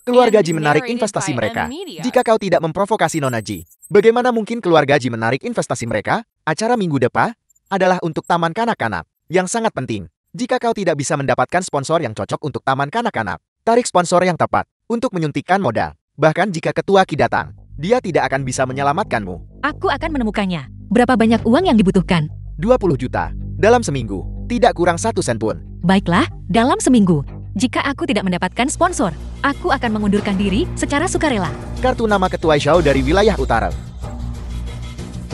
Keluarga Ji menarik investasi mereka. Jika kau tidak memprovokasi Nona Ji, bagaimana mungkin keluarga Ji menarik investasi mereka? Acara minggu depan adalah untuk taman kanak-kanak, yang sangat penting. Jika kau tidak bisa mendapatkan sponsor yang cocok untuk taman kanak-kanak, tarik sponsor yang tepat untuk menyuntikkan modal. Bahkan jika ketua Ki datang, dia tidak akan bisa menyelamatkanmu. Aku akan menemukannya. Berapa banyak uang yang dibutuhkan? 20 juta dalam seminggu, tidak kurang 1 sen pun. Baiklah, dalam seminggu. Jika aku tidak mendapatkan sponsor, aku akan mengundurkan diri secara sukarela. Kartu nama ketua Xiao dari wilayah utara.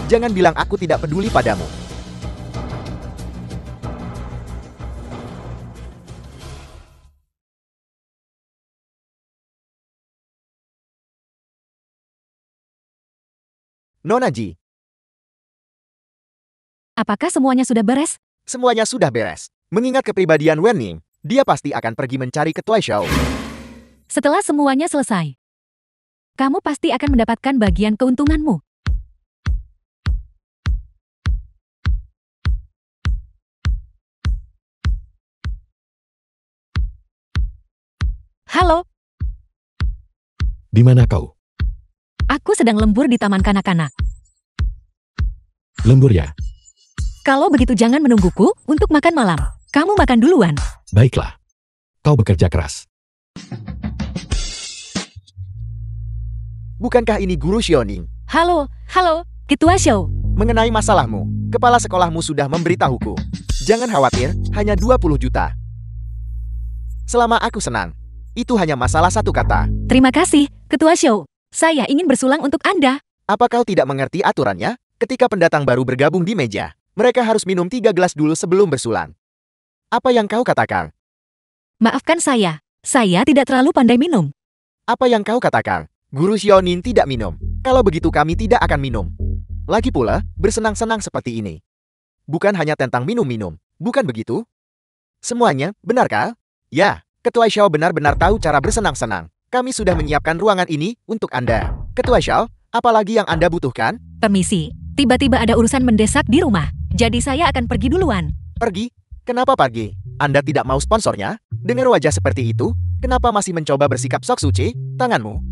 Jangan bilang aku tidak peduli padamu. Nona Ji, Apakah semuanya sudah beres? semuanya sudah beres. Mengingat kepribadian Wen Ning, dia pasti akan pergi mencari ketua Xiao. Setelah semuanya selesai, kamu pasti akan mendapatkan bagian keuntunganmu. Halo, Di mana kau? aku sedang lembur di taman kanak-kanak. Lembur ya? Kalau begitu jangan menungguku untuk makan malam. Kamu makan duluan. Baiklah. Kau bekerja keras. Bukankah ini Guru Xiaoning? Halo, Ketua Xiao. Mengenai masalahmu, kepala sekolahmu sudah memberitahuku. Jangan khawatir, hanya 20 juta. Selama aku senang, Itu hanya masalah satu kata. Terima kasih, Ketua Show. Saya ingin bersulang untuk Anda. Apa kau tidak mengerti aturannya? Ketika pendatang baru bergabung di meja, mereka harus minum 3 gelas dulu sebelum bersulang. Apa yang kau katakan? Maafkan saya tidak terlalu pandai minum. Apa yang kau katakan? Guru Xiaonin tidak minum. Kalau begitu kami tidak akan minum. Lagi pula, bersenang-senang seperti ini. Bukan hanya tentang minum-minum, bukan begitu? Semuanya, benarkah? Ya, Ketua Xiao benar-benar tahu cara bersenang-senang. Kami sudah menyiapkan ruangan ini untuk Anda. Ketua Xiao, apalagi yang Anda butuhkan? Permisi, tiba-tiba ada urusan mendesak di rumah. Jadi saya akan pergi duluan. Pergi? Kenapa pergi? Anda tidak mau sponsornya? Dengan wajah seperti itu, kenapa masih mencoba bersikap sok suci? Tanganmu.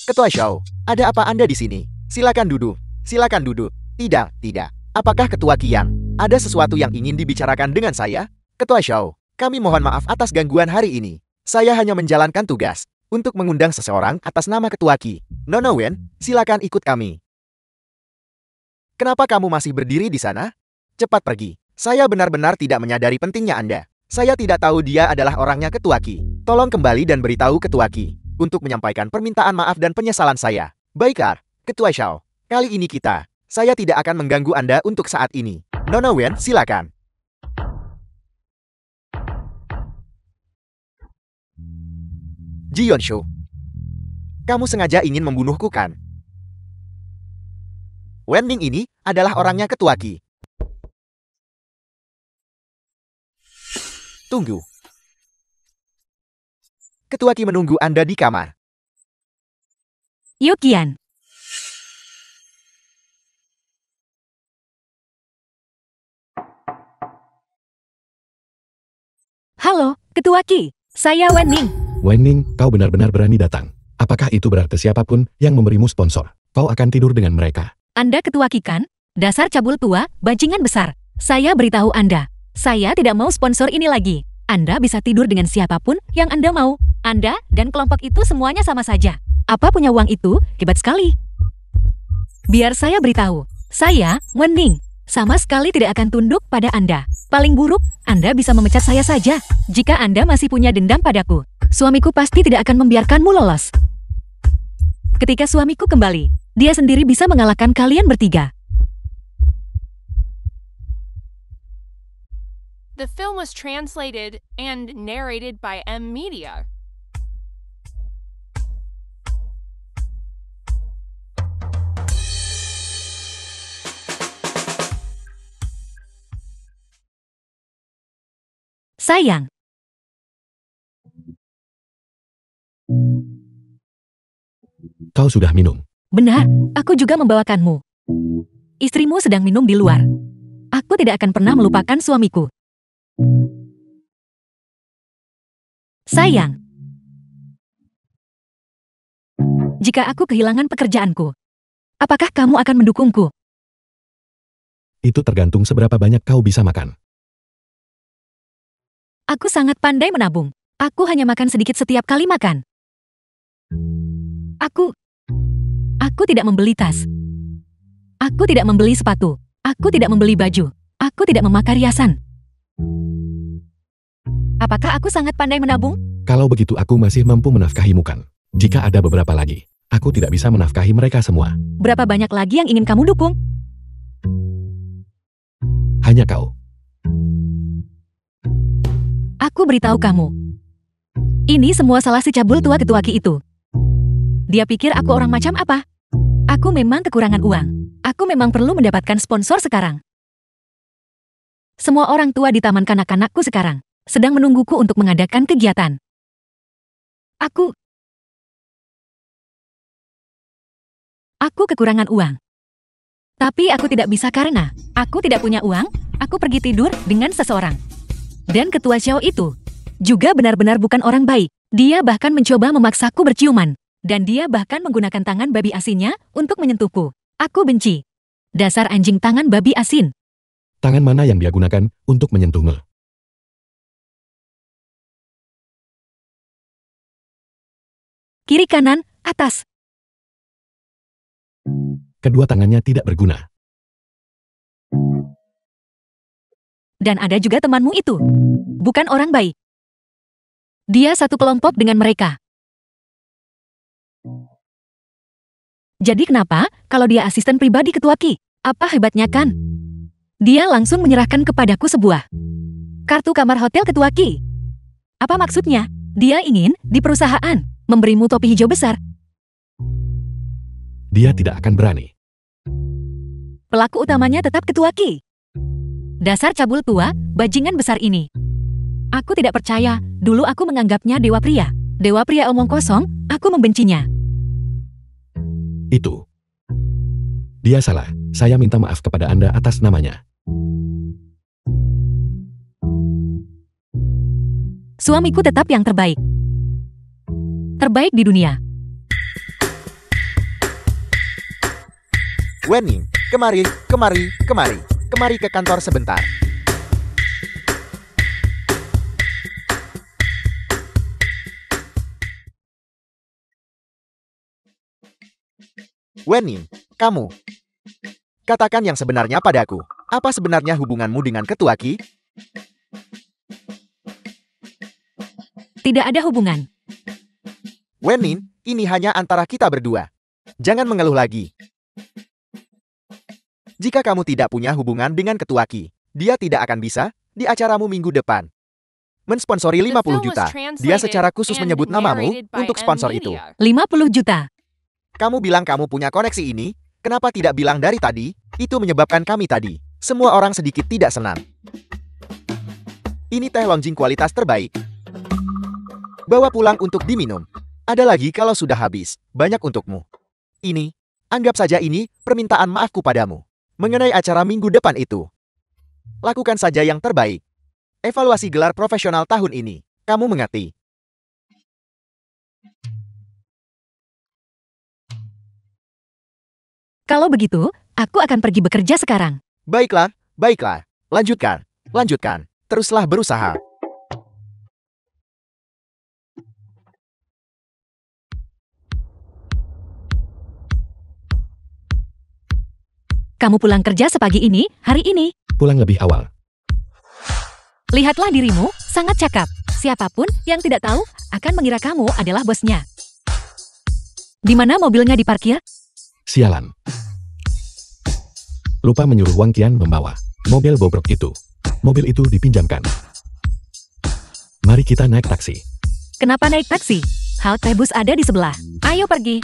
Ketua Xiao, ada apa Anda di sini? Silakan duduk. Silakan duduk. Tidak, tidak. Apakah Ketua Qian? Ada sesuatu yang ingin dibicarakan dengan saya? Ketua Xiao, kami mohon maaf atas gangguan hari ini. Saya hanya menjalankan tugas untuk mengundang seseorang atas nama Ketua Qi. Nona Wen, silakan ikut kami. Kenapa kamu masih berdiri di sana? Cepat pergi. Saya benar-benar tidak menyadari pentingnya Anda. Saya tidak tahu dia adalah orangnya Ketua Qi. Tolong kembali dan beritahu Ketua Qi untuk menyampaikan permintaan maaf dan penyesalan saya. Baiklah, Ketua Xiao. Kali ini saya tidak akan mengganggu Anda untuk saat ini. Nona Wen, silakan. Ji Yonshu, kamu sengaja ingin membunuhku kan? Wenning ini adalah orangnya Ketua Qi. Tunggu. Ketua Qi menunggu Anda di kamar. Yuk Qian. Halo, Ketua Qi. Saya Wenning. Wenning, kau benar-benar berani datang. Apakah itu berarti siapapun yang memberimu sponsor, kau akan tidur dengan mereka? Anda Ketua Qi kan? Dasar cabul tua, bajingan besar. Saya beritahu Anda, saya tidak mau sponsor ini lagi. Anda bisa tidur dengan siapapun yang Anda mau. Anda dan kelompok itu semuanya sama saja. Apa punya uang itu? Hebat sekali. Biar saya beritahu, saya, Wenning, sama sekali tidak akan tunduk pada Anda. Paling buruk, Anda bisa memecat saya saja. Jika Anda masih punya dendam padaku, suamiku pasti tidak akan membiarkanmu lolos. Ketika suamiku kembali, dia sendiri bisa mengalahkan kalian bertiga. The film was translated and narrated by M Media. Sayang. Kau sudah minum. Benar, aku juga membawakanmu. Istrimu sedang minum di luar. Aku tidak akan pernah melupakan suamiku. Sayang. Jika aku kehilangan pekerjaanku, apakah kamu akan mendukungku? Itu tergantung seberapa banyak kau bisa makan. Aku sangat pandai menabung. Aku hanya makan sedikit setiap kali makan. Aku tidak membeli tas. Aku tidak membeli sepatu. Aku tidak membeli baju. Aku tidak memakai riasan. Apakah aku sangat pandai menabung? Kalau begitu aku masih mampu menafkahimu kan? Jika ada beberapa lagi, aku tidak bisa menafkahi mereka semua. Berapa banyak lagi yang ingin kamu dukung? Hanya kau. Aku beritahu kamu. Ini semua salah si cabul tua Ketua Qi itu. Dia pikir aku orang macam apa? Aku memang kekurangan uang. Aku memang perlu mendapatkan sponsor sekarang. Semua orang tua di taman kanak-kanakku sekarang sedang menungguku untuk mengadakan kegiatan. Aku kekurangan uang. Tapi aku tidak bisa karena aku tidak punya uang, aku pergi tidur dengan seseorang. Dan Ketua Xiao itu juga benar-benar bukan orang baik. Dia bahkan mencoba memaksaku berciuman. Dan dia bahkan menggunakan tangan babi asinnya untuk menyentuhku. Aku benci. Dasar anjing tangan babi asin. Tangan mana yang dia gunakan untuk menyentuhmu? Kiri kanan, atas. Kedua tangannya tidak berguna. Dan ada juga temanmu itu. Bukan orang baik. Dia satu kelompok dengan mereka. Jadi kenapa kalau dia asisten pribadi Ketua Ki? Apa hebatnya kan? Dia langsung menyerahkan kepadaku sebuah kartu kamar hotel Ketua Ki. Apa maksudnya? Dia ingin di perusahaan memberimu topi hijau besar. Dia tidak akan berani. Pelaku utamanya tetap Ketua Ki. Dasar cabul tua, bajingan besar ini. Aku tidak percaya, dulu aku menganggapnya dewa pria. Dewa pria omong kosong, aku membencinya. Itu. Dia salah. Saya minta maaf kepada Anda atas namanya. Suamiku tetap yang terbaik. Terbaik di dunia. Wenning, kemari ke kantor sebentar. Wenning, kamu. Katakan yang sebenarnya padaku. Apa sebenarnya hubunganmu dengan Ketua Ki? Tidak ada hubungan. Wenning, ini hanya antara kita berdua. Jangan mengeluh lagi. Jika kamu tidak punya hubungan dengan Ketua Ki, dia tidak akan bisa di acaramu minggu depan mensponsori 50 juta. Dia secara khusus menyebut namamu untuk sponsor itu. 50 juta. Kamu bilang kamu punya koneksi ini, kenapa tidak bilang dari tadi? Itu menyebabkan kami tadi, semua orang sedikit tidak senang. Ini teh Longjing kualitas terbaik. Bawa pulang untuk diminum. Ada lagi kalau sudah habis, banyak untukmu. Ini, anggap saja ini permintaan maafku padamu. Mengenai acara minggu depan itu. Lakukan saja yang terbaik. Evaluasi gelar profesional tahun ini. Kamu mengerti? Kalau begitu, aku akan pergi bekerja sekarang. Baiklah. Lanjutkan. Teruslah berusaha. Kamu pulang kerja sepagi ini, hari ini. Pulang lebih awal. Lihatlah dirimu, sangat cakap. Siapapun yang tidak tahu akan mengira kamu adalah bosnya. Di mana mobilnya diparkir? Sialan. Lupa menyuruh Wang Qian membawa mobil bobrok itu. Mobil itu dipinjamkan. Mari kita naik taksi. Kenapa naik taksi? Halte bus ada di sebelah. Ayo pergi.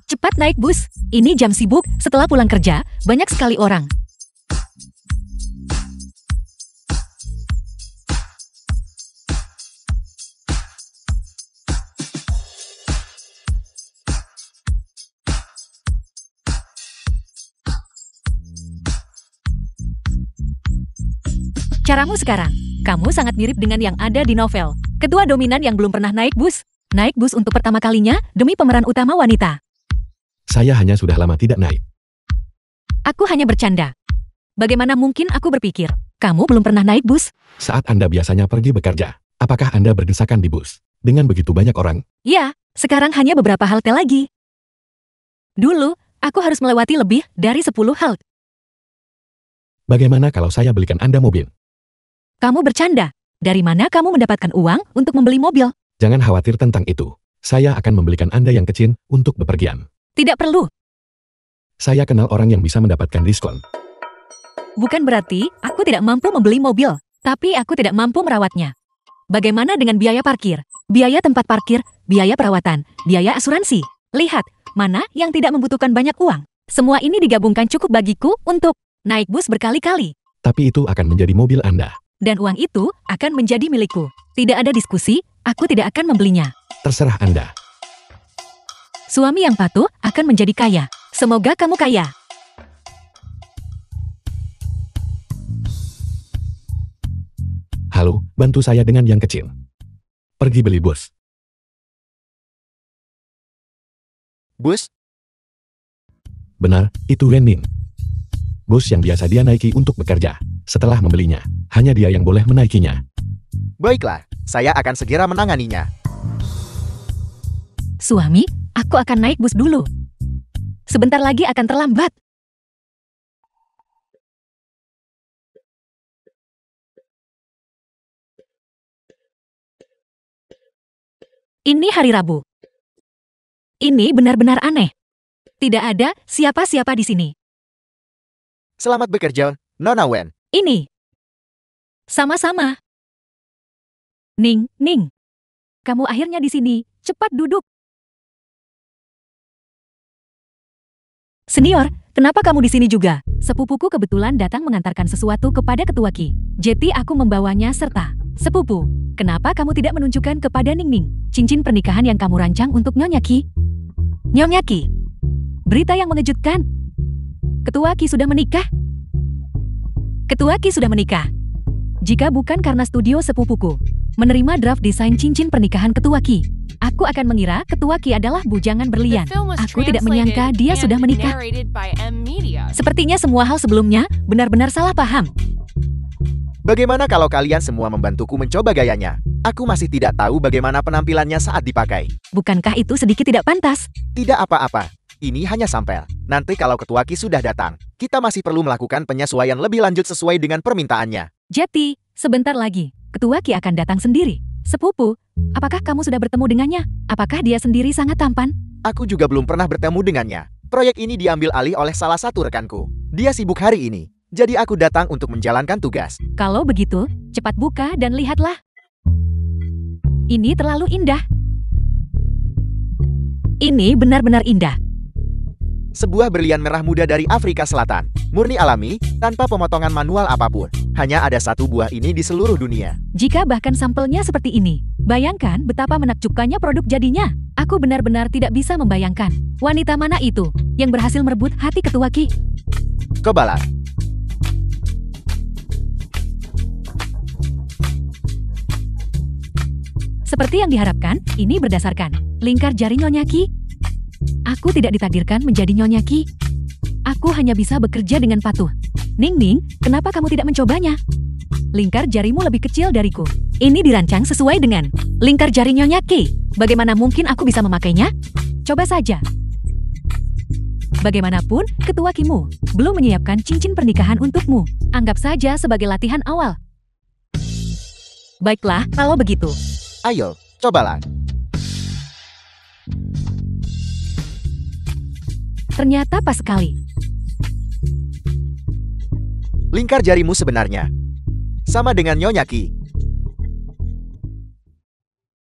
Cepat naik bus. Ini jam sibuk, setelah pulang kerja, banyak sekali orang. Caramu sekarang, kamu sangat mirip dengan yang ada di novel. Ketua dominan yang belum pernah naik bus. Naik bus untuk pertama kalinya demi pemeran utama wanita. Saya hanya sudah lama tidak naik. Aku hanya bercanda. Bagaimana mungkin aku berpikir, kamu belum pernah naik bus? Saat Anda biasanya pergi bekerja, apakah Anda berdesakan di bus? Dengan begitu banyak orang? Ya, sekarang hanya beberapa halte lagi. Dulu, aku harus melewati lebih dari 10 halte. Bagaimana kalau saya belikan Anda mobil? Kamu bercanda. Dari mana kamu mendapatkan uang untuk membeli mobil? Jangan khawatir tentang itu. Saya akan membelikan Anda yang kecil untuk bepergian. Tidak perlu. Saya kenal orang yang bisa mendapatkan diskon. Bukan berarti aku tidak mampu membeli mobil, tapi aku tidak mampu merawatnya. Bagaimana dengan biaya parkir, biaya tempat parkir, biaya perawatan, biaya asuransi? Lihat, mana yang tidak membutuhkan banyak uang. Semua ini digabungkan cukup bagiku untuk naik bus berkali-kali. Tapi itu akan menjadi mobil Anda. Dan uang itu akan menjadi milikku. Tidak ada diskusi, aku tidak akan membelinya. Terserah Anda. Suami yang patuh akan menjadi kaya. Semoga kamu kaya. Halo, bantu saya dengan yang kecil. Pergi beli bus. Bus? Benar, itu Wenning. Bus yang biasa dia naiki untuk bekerja. Setelah membelinya, hanya dia yang boleh menaikinya. Baiklah, saya akan segera menanganinya. Suami, aku akan naik bus dulu. Sebentar lagi akan terlambat. Ini hari Rabu. Ini benar-benar aneh. Tidak ada siapa-siapa di sini. Selamat bekerja, Nona Wen. Ini. Sama-sama. Ning, Ning. Kamu akhirnya di sini. Cepat duduk. Senior, kenapa kamu di sini juga? Sepupuku kebetulan datang mengantarkan sesuatu kepada Ketua Ki. Jadi aku membawanya serta. Sepupu, kenapa kamu tidak menunjukkan kepada Ning Ning cincin pernikahan yang kamu rancang untuk Nyonya Ki? Nyonya Ki. Berita yang mengejutkan. Ketua Ki sudah menikah. Ketua Ki sudah menikah. Jika bukan karena studio sepupuku menerima draft desain cincin pernikahan Ketua Ki, aku akan mengira Ketua Ki adalah bujangan The berlian. film was Aku tidak menyangka translated dia sudah and menikah. narrated by M Media. Sepertinya semua hal sebelumnya benar-benar salah paham. Bagaimana kalau kalian semua membantuku mencoba gayanya? Aku masih tidak tahu bagaimana penampilannya saat dipakai. Bukankah itu sedikit tidak pantas? Tidak apa-apa. Ini hanya sampel. Nanti kalau Ketua Ki sudah datang, kita masih perlu melakukan penyesuaian lebih lanjut sesuai dengan permintaannya. Jati, sebentar lagi, Ketua Ki akan datang sendiri. Sepupu, apakah kamu sudah bertemu dengannya? Apakah dia sendiri sangat tampan? Aku juga belum pernah bertemu dengannya. Proyek ini diambil alih oleh salah satu rekanku. Dia sibuk hari ini, jadi aku datang untuk menjalankan tugas. Kalau begitu, cepat buka dan lihatlah. Ini terlalu indah. Ini benar-benar indah. Sebuah berlian merah muda dari Afrika Selatan. Murni alami, tanpa pemotongan manual apapun. Hanya ada satu buah ini di seluruh dunia. Jika bahkan sampelnya seperti ini, bayangkan betapa menakjubkannya produk jadinya. Aku benar-benar tidak bisa membayangkan. Wanita mana itu yang berhasil merebut hati Ketua Ki? Kobalah. Seperti yang diharapkan, ini berdasarkan lingkar jari Nyonya Ki. Aku tidak ditakdirkan menjadi Nyonya Ki. Aku hanya bisa bekerja dengan patuh. Ning Ning, kenapa kamu tidak mencobanya? Lingkar jarimu lebih kecil dariku. Ini dirancang sesuai dengan lingkar jari Nyonya Ki. Bagaimana mungkin aku bisa memakainya? Coba saja. Bagaimanapun, Ketua Kimu belum menyiapkan cincin pernikahan untukmu. Anggap saja sebagai latihan awal. Baiklah, kalau begitu. Ayo, cobalah. Ternyata pas sekali. Lingkar jarimu sebenarnya sama dengan Nyonya Ki.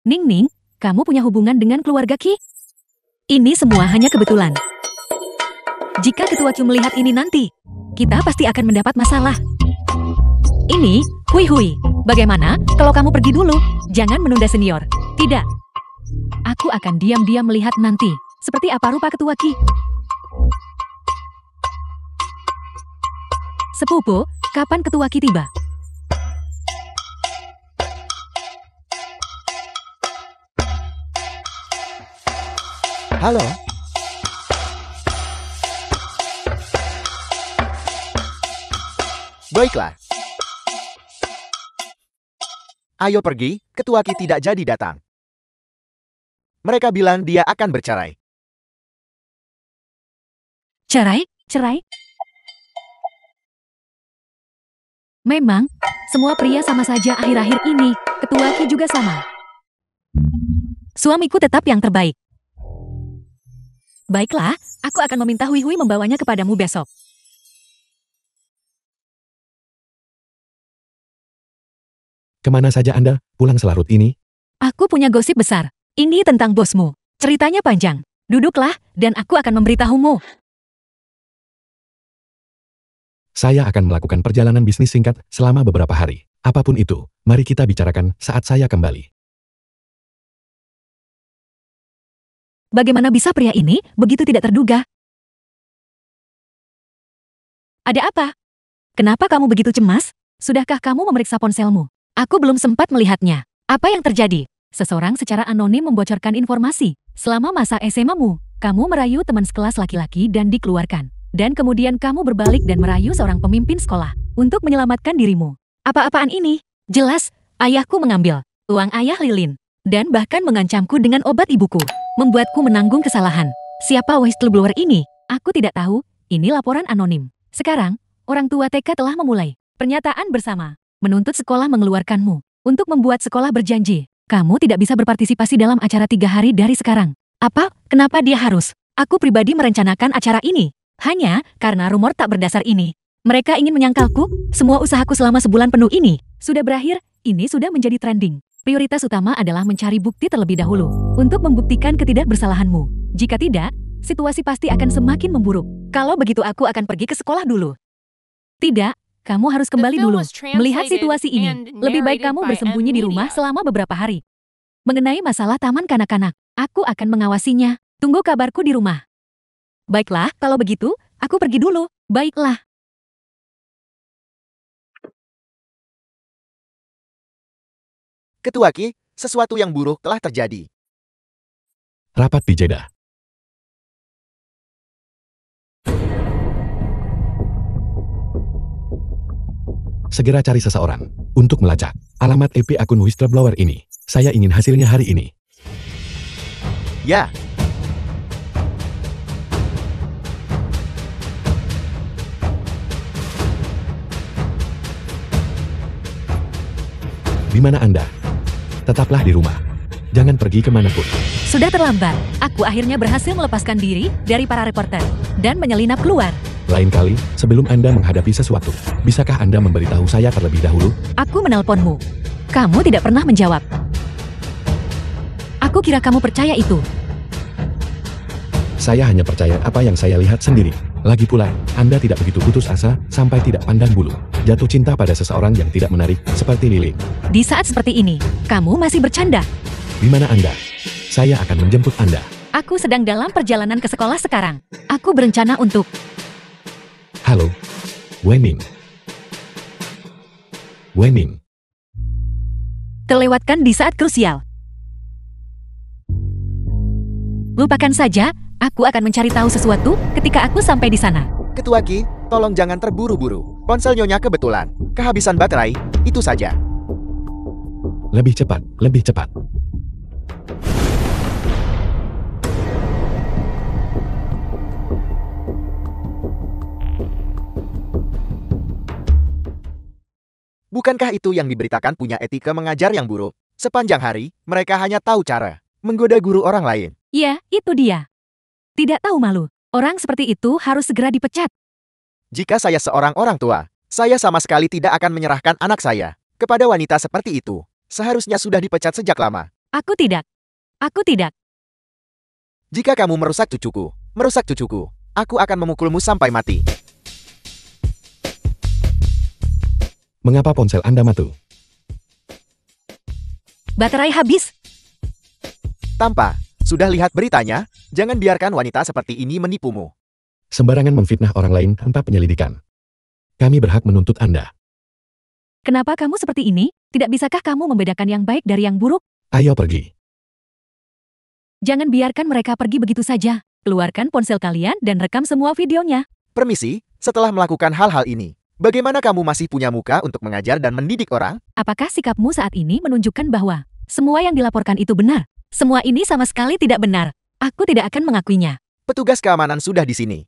Ning Ning, kamu punya hubungan dengan keluarga Ki? Ini semua hanya kebetulan. Jika Ketua Ki melihat ini nanti, kita pasti akan mendapat masalah. Ini, Hui Hui. Bagaimana kalau kamu pergi dulu? Jangan menunda senior. Tidak. Aku akan diam-diam melihat nanti. Seperti apa rupa Ketua Ki. Sepupu, kapan Ketua Ki tiba? Halo. Baiklah. Ayo pergi, Ketua Ki tidak jadi datang. Mereka bilang dia akan bercerai. Cerai? Cerai? Memang, semua pria sama saja akhir-akhir ini. Ketua Ki juga sama. Suamiku tetap yang terbaik. Baiklah, aku akan meminta Hui Hui membawanya kepadamu besok. Kemana saja Anda pulang selarut ini? Aku punya gosip besar. Ini tentang bosmu. Ceritanya panjang. Duduklah, dan aku akan memberitahumu. Saya akan melakukan perjalanan bisnis singkat selama beberapa hari. Apapun itu, mari kita bicarakan saat saya kembali. Bagaimana bisa pria ini begitu tidak terduga? Ada apa? Kenapa kamu begitu cemas? Sudahkah kamu memeriksa ponselmu? Aku belum sempat melihatnya. Apa yang terjadi? Seseorang secara anonim membocorkan informasi. Selama masa SMA-mu, kamu merayu teman sekelas laki-laki dan dikeluarkan. Dan kemudian kamu berbalik dan merayu seorang pemimpin sekolah untuk menyelamatkan dirimu. Apa-apaan ini? Jelas, ayahku mengambil uang ayah Lilin dan bahkan mengancamku dengan obat ibuku, membuatku menanggung kesalahan. Siapa whistleblower ini? Aku tidak tahu. Ini laporan anonim. Sekarang, orang tua TK telah memulai pernyataan bersama, menuntut sekolah mengeluarkanmu untuk membuat sekolah berjanji Kamu tidak bisa berpartisipasi dalam acara 3 hari dari sekarang. Apa? Kenapa dia harus? Aku pribadi merencanakan acara ini. Hanya karena rumor tak berdasar ini. Mereka ingin menyangkalku, semua usahaku selama sebulan penuh ini sudah berakhir, ini sudah menjadi trending. Prioritas utama adalah mencari bukti terlebih dahulu untuk membuktikan ketidakbersalahanmu. Jika tidak, situasi pasti akan semakin memburuk. Kalau begitu aku akan pergi ke sekolah dulu. Tidak, kamu harus kembali film dulu. was translated Melihat situasi ini, and lebih baik narrated kamu by bersembunyi di rumah M-Media. selama beberapa hari. Mengenai masalah taman kanak-kanak, aku akan mengawasinya. Tunggu kabarku di rumah. Baiklah, kalau begitu, aku pergi dulu. Baiklah. Ketua Ki, sesuatu yang buruk telah terjadi. Rapat di Jeddah. Segera cari seseorang untuk melacak alamat IP akun whistleblower ini. Saya ingin hasilnya hari ini. Ya, Di mana Anda? Tetaplah di rumah. Jangan pergi kemanapun. Sudah terlambat. Aku akhirnya berhasil melepaskan diri dari para reporter dan menyelinap keluar. Lain kali, sebelum Anda menghadapi sesuatu, bisakah Anda memberitahu saya terlebih dahulu? Aku menelponmu. Kamu tidak pernah menjawab. Aku kira kamu percaya itu. Saya hanya percaya apa yang saya lihat sendiri. Lagi pula, Anda tidak begitu putus asa sampai tidak pandang bulu. Jatuh cinta pada seseorang yang tidak menarik, seperti Lilin. Di saat seperti ini, kamu masih bercanda. Di mana Anda? Saya akan menjemput Anda. Aku sedang dalam perjalanan ke sekolah sekarang. Aku berencana untuk... Halo, Wening. Wening. Terlewatkan di saat krusial. Lupakan saja, aku akan mencari tahu sesuatu ketika aku sampai di sana. Ketua Ki, tolong jangan terburu-buru. Ponsel Nyonya kebetulan kehabisan baterai, itu saja. Lebih cepat, lebih cepat. Bukankah itu yang diberitakan punya etika mengajar yang buruk? Sepanjang hari, mereka hanya tahu cara menggoda guru orang lain. Ya, itu dia. Tidak tahu malu. Orang seperti itu harus segera dipecat. Jika saya seorang orang tua, saya sama sekali tidak akan menyerahkan anak saya kepada wanita seperti itu. Seharusnya sudah dipecat sejak lama. Aku tidak. Aku tidak. Jika kamu merusak cucuku, aku akan memukulmu sampai mati. Mengapa ponsel Anda mati? Baterai habis. Tanpa, sudah lihat beritanya? Jangan biarkan wanita seperti ini menipumu. Sembarangan memfitnah orang lain tanpa penyelidikan. Kami berhak menuntut Anda. Kenapa kamu seperti ini? Tidak bisakah kamu membedakan yang baik dari yang buruk? Ayo pergi. Jangan biarkan mereka pergi begitu saja. Keluarkan ponsel kalian dan rekam semua videonya. Permisi, setelah melakukan hal-hal ini, bagaimana kamu masih punya muka untuk mengajar dan mendidik orang? Apakah sikapmu saat ini menunjukkan bahwa semua yang dilaporkan itu benar? Semua ini sama sekali tidak benar. Aku tidak akan mengakuinya. Petugas keamanan sudah di sini.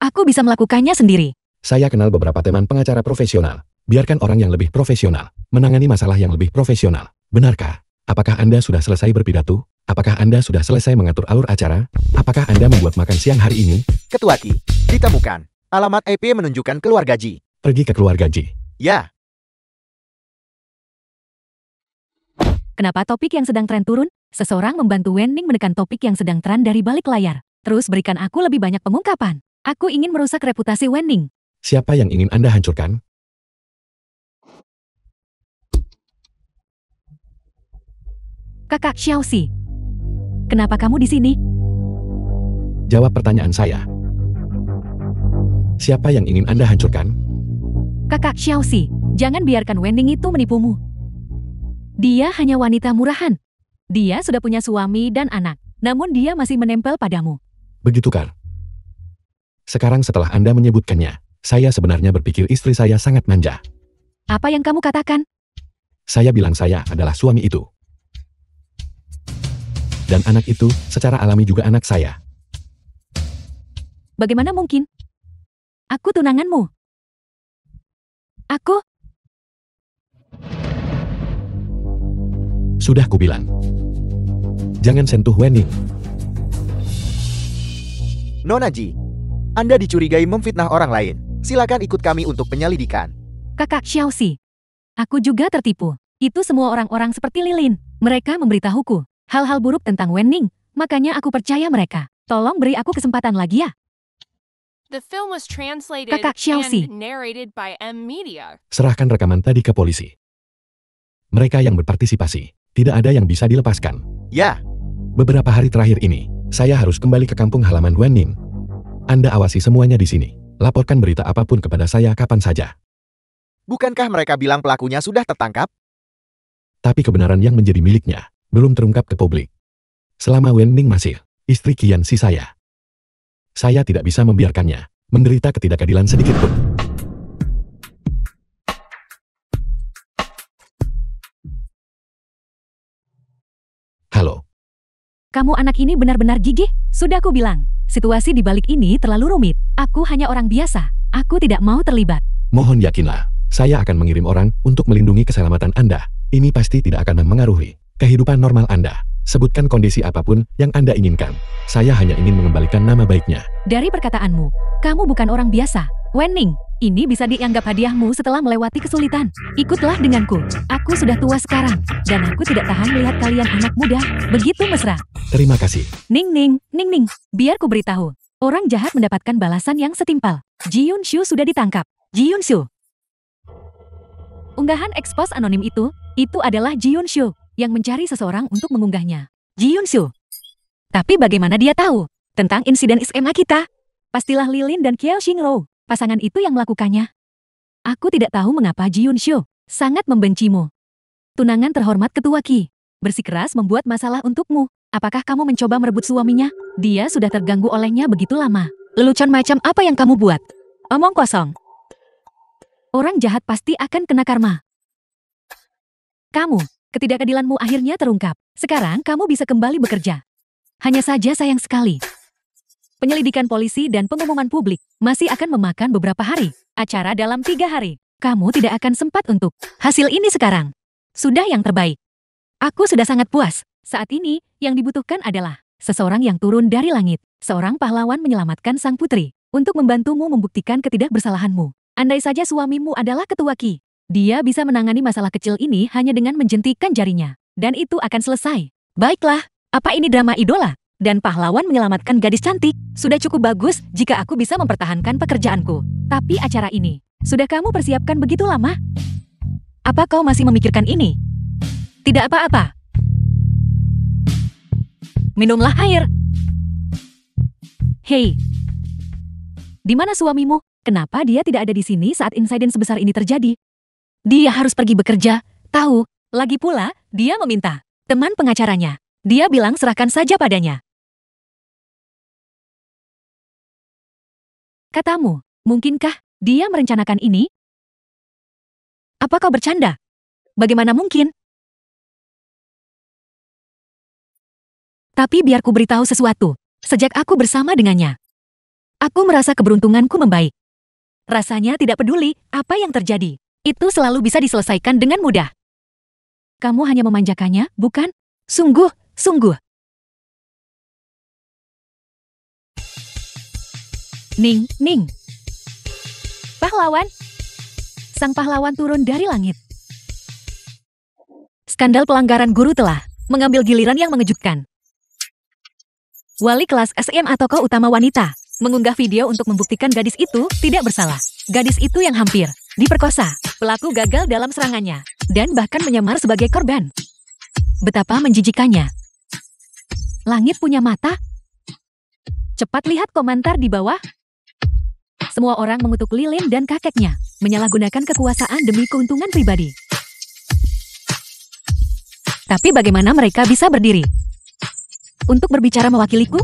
Aku bisa melakukannya sendiri. Saya kenal beberapa teman pengacara profesional. Biarkan orang yang lebih profesional menangani masalah yang lebih profesional. Benarkah? Apakah Anda sudah selesai berpidato? Apakah Anda sudah selesai mengatur alur acara? Apakah Anda membuat makan siang hari ini? Ketua Ki, ditemukan. Alamat IP menunjukkan keluarga Ji. Pergi ke keluarga Ji. Ya, Kenapa topik yang sedang tren turun? Seseorang membantu Wenning menekan topik yang sedang tren dari balik layar. Terus berikan aku lebih banyak pengungkapan. Aku ingin merusak reputasi Wenning. Siapa yang ingin Anda hancurkan? Kakak Xiaoxi. Kenapa kamu di sini? Jawab pertanyaan saya. Siapa yang ingin Anda hancurkan? Kakak Xiaoxi, jangan biarkan Wenning itu menipumu. Dia hanya wanita murahan. Dia sudah punya suami dan anak, namun dia masih menempel padamu. Begitu kan? Sekarang setelah Anda menyebutkannya, saya sebenarnya berpikir istri saya sangat manja. Apa yang kamu katakan? Saya bilang saya adalah suami itu. Dan anak itu secara alami juga anak saya. Bagaimana mungkin? Aku tunanganmu. Aku? Sudah kubilang. Jangan sentuh Wenning. Nona Ji, Anda dicurigai memfitnah orang lain. Silakan ikut kami untuk penyelidikan. Kakak Xiaoxi. Aku juga tertipu. Itu semua orang-orang seperti Lilin. Mereka memberitahuku hal-hal buruk tentang Wenning. Makanya aku percaya mereka. Tolong beri aku kesempatan lagi ya. The film was translated Kakak Xiaoxi. and narrated by M Media. Serahkan rekaman tadi ke polisi. Mereka yang berpartisipasi. Tidak ada yang bisa dilepaskan. Ya, Beberapa hari terakhir ini, saya harus kembali ke kampung halaman Wenning. Anda awasi semuanya di sini. Laporkan berita apapun kepada saya kapan saja. bukankah mereka bilang pelakunya sudah tertangkap? Tapi kebenaran yang menjadi miliknya belum terungkap ke publik. Selama Wenning masih istri Qianxi saya tidak bisa membiarkannya menderita ketidakadilan sedikit pun. Halo, Kamu anak ini benar-benar gigih. Sudah aku bilang, situasi di balik ini terlalu rumit. Aku hanya orang biasa. Aku tidak mau terlibat. mohon yakinlah, saya akan mengirim orang untuk melindungi keselamatan Anda. Ini pasti tidak akan mempengaruhi kehidupan normal Anda. Sebutkan kondisi apapun yang Anda inginkan. Saya hanya ingin mengembalikan nama baiknya. Dari perkataanmu, kamu bukan orang biasa. Wenning, ini bisa dianggap hadiahmu setelah melewati kesulitan. Ikutlah denganku. Aku sudah tua sekarang, dan aku tidak tahan melihat kalian anak muda begitu mesra. Terima kasih. Ning Ning, Ning Ning, biar ku beritahu. Orang jahat mendapatkan balasan yang setimpal. Ji Yunshu sudah ditangkap. Ji Yunshu. Unggahan ekspos anonim itu adalah Ji Yunshu yang mencari seseorang untuk mengunggahnya. Ji Yunshu. Tapi bagaimana dia tahu tentang insiden SMA kita? Pastilah Lilin dan Kiao Xingrou, pasangan itu yang melakukannya. Aku tidak tahu mengapa Ji Yunshu sangat membencimu. Tunangan terhormat Ketua Qi, bersikeras membuat masalah untukmu. Apakah kamu mencoba merebut suaminya? Dia sudah terganggu olehnya begitu lama. Lelucon macam apa yang kamu buat? Omong kosong. Orang jahat pasti akan kena karma. Kamu, ketidakadilanmu akhirnya terungkap. Sekarang kamu bisa kembali bekerja. Hanya saja sayang sekali. Penyelidikan polisi dan pengumuman publik masih akan memakan beberapa hari. Acara dalam 3 hari. Kamu tidak akan sempat untuk hasil ini sekarang. Sudah yang terbaik. Aku sudah sangat puas. Saat ini, yang dibutuhkan adalah seseorang yang turun dari langit. Seorang pahlawan menyelamatkan sang putri untuk membantumu membuktikan ketidakbersalahanmu. Andai saja suamimu adalah Ketua Qi, dia bisa menangani masalah kecil ini hanya dengan menjentikan jarinya. Dan itu akan selesai. Baiklah, apa ini drama idola? Dan pahlawan menyelamatkan gadis cantik. Sudah cukup bagus jika aku bisa mempertahankan pekerjaanku. Tapi acara ini, sudah kamu persiapkan begitu lama? Apa kau masih memikirkan ini? Tidak apa-apa. Minumlah air. Hei, di mana suamimu? Kenapa dia tidak ada di sini saat insiden sebesar ini terjadi? Dia harus pergi bekerja, tahu. Lagi pula, dia meminta teman pengacaranya. Dia bilang serahkan saja padanya. Katamu, mungkinkah dia merencanakan ini? Apa kau bercanda? Bagaimana mungkin? Tapi biar ku beritahu sesuatu. Sejak aku bersama dengannya, aku merasa keberuntunganku membaik. Rasanya tidak peduli apa yang terjadi. Itu selalu bisa diselesaikan dengan mudah. Kamu hanya memanjakannya, bukan? Sungguh, sungguh. Ning, Ning. Pahlawan. Sang pahlawan turun dari langit. Skandal pelanggaran guru telah mengambil giliran yang mengejutkan. Wali kelas SMA tokoh utama wanita mengunggah video untuk membuktikan gadis itu tidak bersalah. Gadis itu yang hampir diperkosa. Pelaku gagal dalam serangannya dan bahkan menyamar sebagai korban. Betapa menjijikannya. Langit punya mata? Cepat lihat komentar di bawah. Semua orang mengutuk Lilin dan kakeknya, menyalahgunakan kekuasaan demi keuntungan pribadi. Tapi bagaimana mereka bisa berdiri untuk berbicara mewakiliku?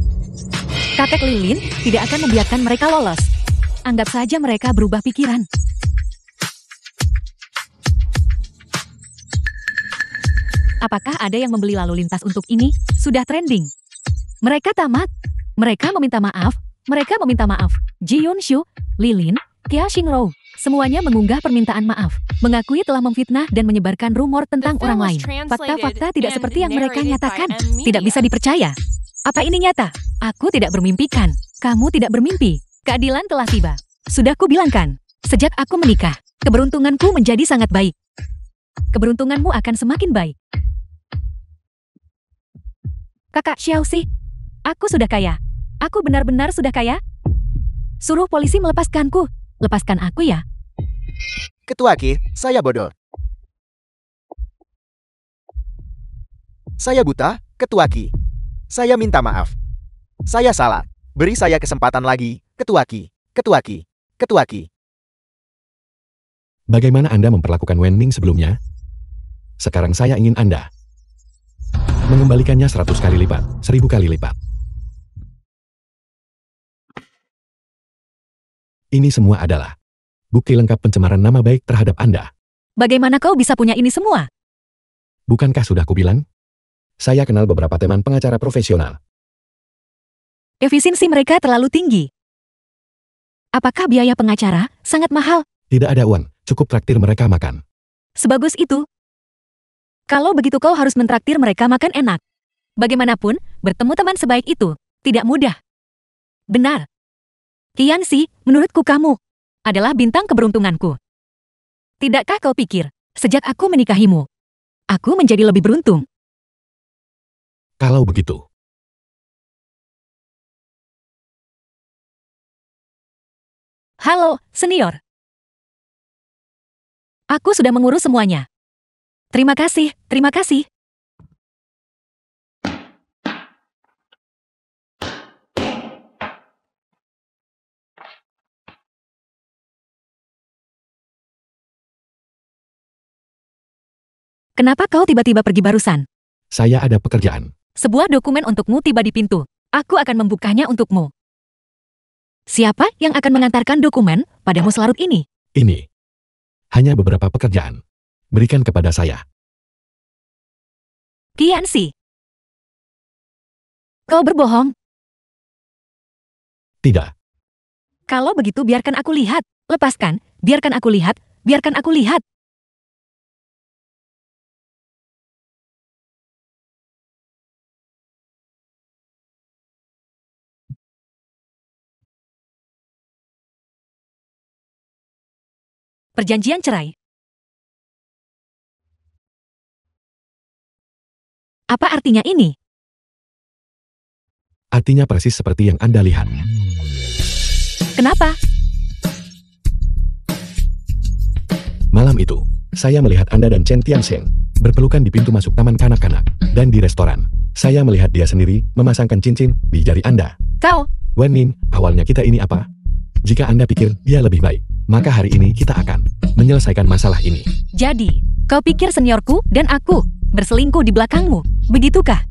Kakek Lilin tidak akan membiarkan mereka lolos. Anggap saja mereka berubah pikiran. Apakah ada yang membeli lalu lintas untuk ini? Sudah trending. Mereka tamat. Mereka meminta maaf. Mereka meminta maaf. Ji Yunshu, Lilin, Kia Xingrou. Semuanya mengunggah permintaan maaf, mengakui telah memfitnah dan menyebarkan rumor tentang The film orang was lain. translated Fakta-fakta tidak and seperti yang mereka narrated by nyatakan. M Tidak bisa Media. dipercaya. Apa ini nyata? Aku tidak bermimpikan. Kamu tidak bermimpi. Keadilan telah tiba. Sudah kubilangkan. Sejak aku menikah, keberuntunganku menjadi sangat baik. Keberuntunganmu akan semakin baik. Kakak Xiaoxi, aku sudah kaya. Aku benar-benar sudah kaya. Suruh polisi melepaskanku. Lepaskan aku ya. Ketua Ki, saya bodoh. Saya buta, Ketua Ki. Saya minta maaf. Saya salah. Beri saya kesempatan lagi, Ketua Ki. Ketua Ki. Ketua Ki. Bagaimana Anda memperlakukan Wenning sebelumnya? Sekarang saya ingin Anda mengembalikannya 100 kali lipat, 1000 kali lipat. Ini semua adalah bukti lengkap pencemaran nama baik terhadap Anda. Bagaimana kau bisa punya ini semua? Bukankah sudah kubilang? Saya kenal beberapa teman pengacara profesional. Efisiensi mereka terlalu tinggi. Apakah biaya pengacara sangat mahal? Tidak ada uang, cukup traktir mereka makan. Sebagus itu. Kalau begitu kau harus mentraktir mereka makan enak. Bagaimanapun, bertemu teman sebaik itu tidak mudah. Benar. Qianxi, menurutku kamu adalah bintang keberuntunganku. Tidakkah kau pikir, sejak aku menikahimu, aku menjadi lebih beruntung? Kalau begitu, Halo, senior. Aku sudah mengurus semuanya. Terima kasih, terima kasih. Kenapa kau tiba-tiba pergi barusan? saya ada pekerjaan. Sebuah dokumen untukmu tiba di pintu. Aku akan membukanya untukmu. Siapa yang akan mengantarkan dokumen padamu selarut ini? Ini hanya beberapa pekerjaan. Berikan kepada saya. Qianxi. Kau berbohong. Tidak, Kalau begitu biarkan aku lihat. Lepaskan, biarkan aku lihat, biarkan aku lihat. Perjanjian cerai. Apa artinya ini? artinya persis seperti yang Anda lihat. Kenapa? Malam itu, saya melihat Anda dan Chen Tianxiang berpelukan di pintu masuk taman kanak-kanak. Dan di restoran, saya melihat dia sendiri memasangkan cincin di jari Anda. Kau, Wenning, awalnya kita ini apa? Jika Anda pikir dia lebih baik, maka hari ini kita akan menyelesaikan masalah ini. jadi, kau pikir seniorku dan aku berselingkuh di belakangmu, begitukah?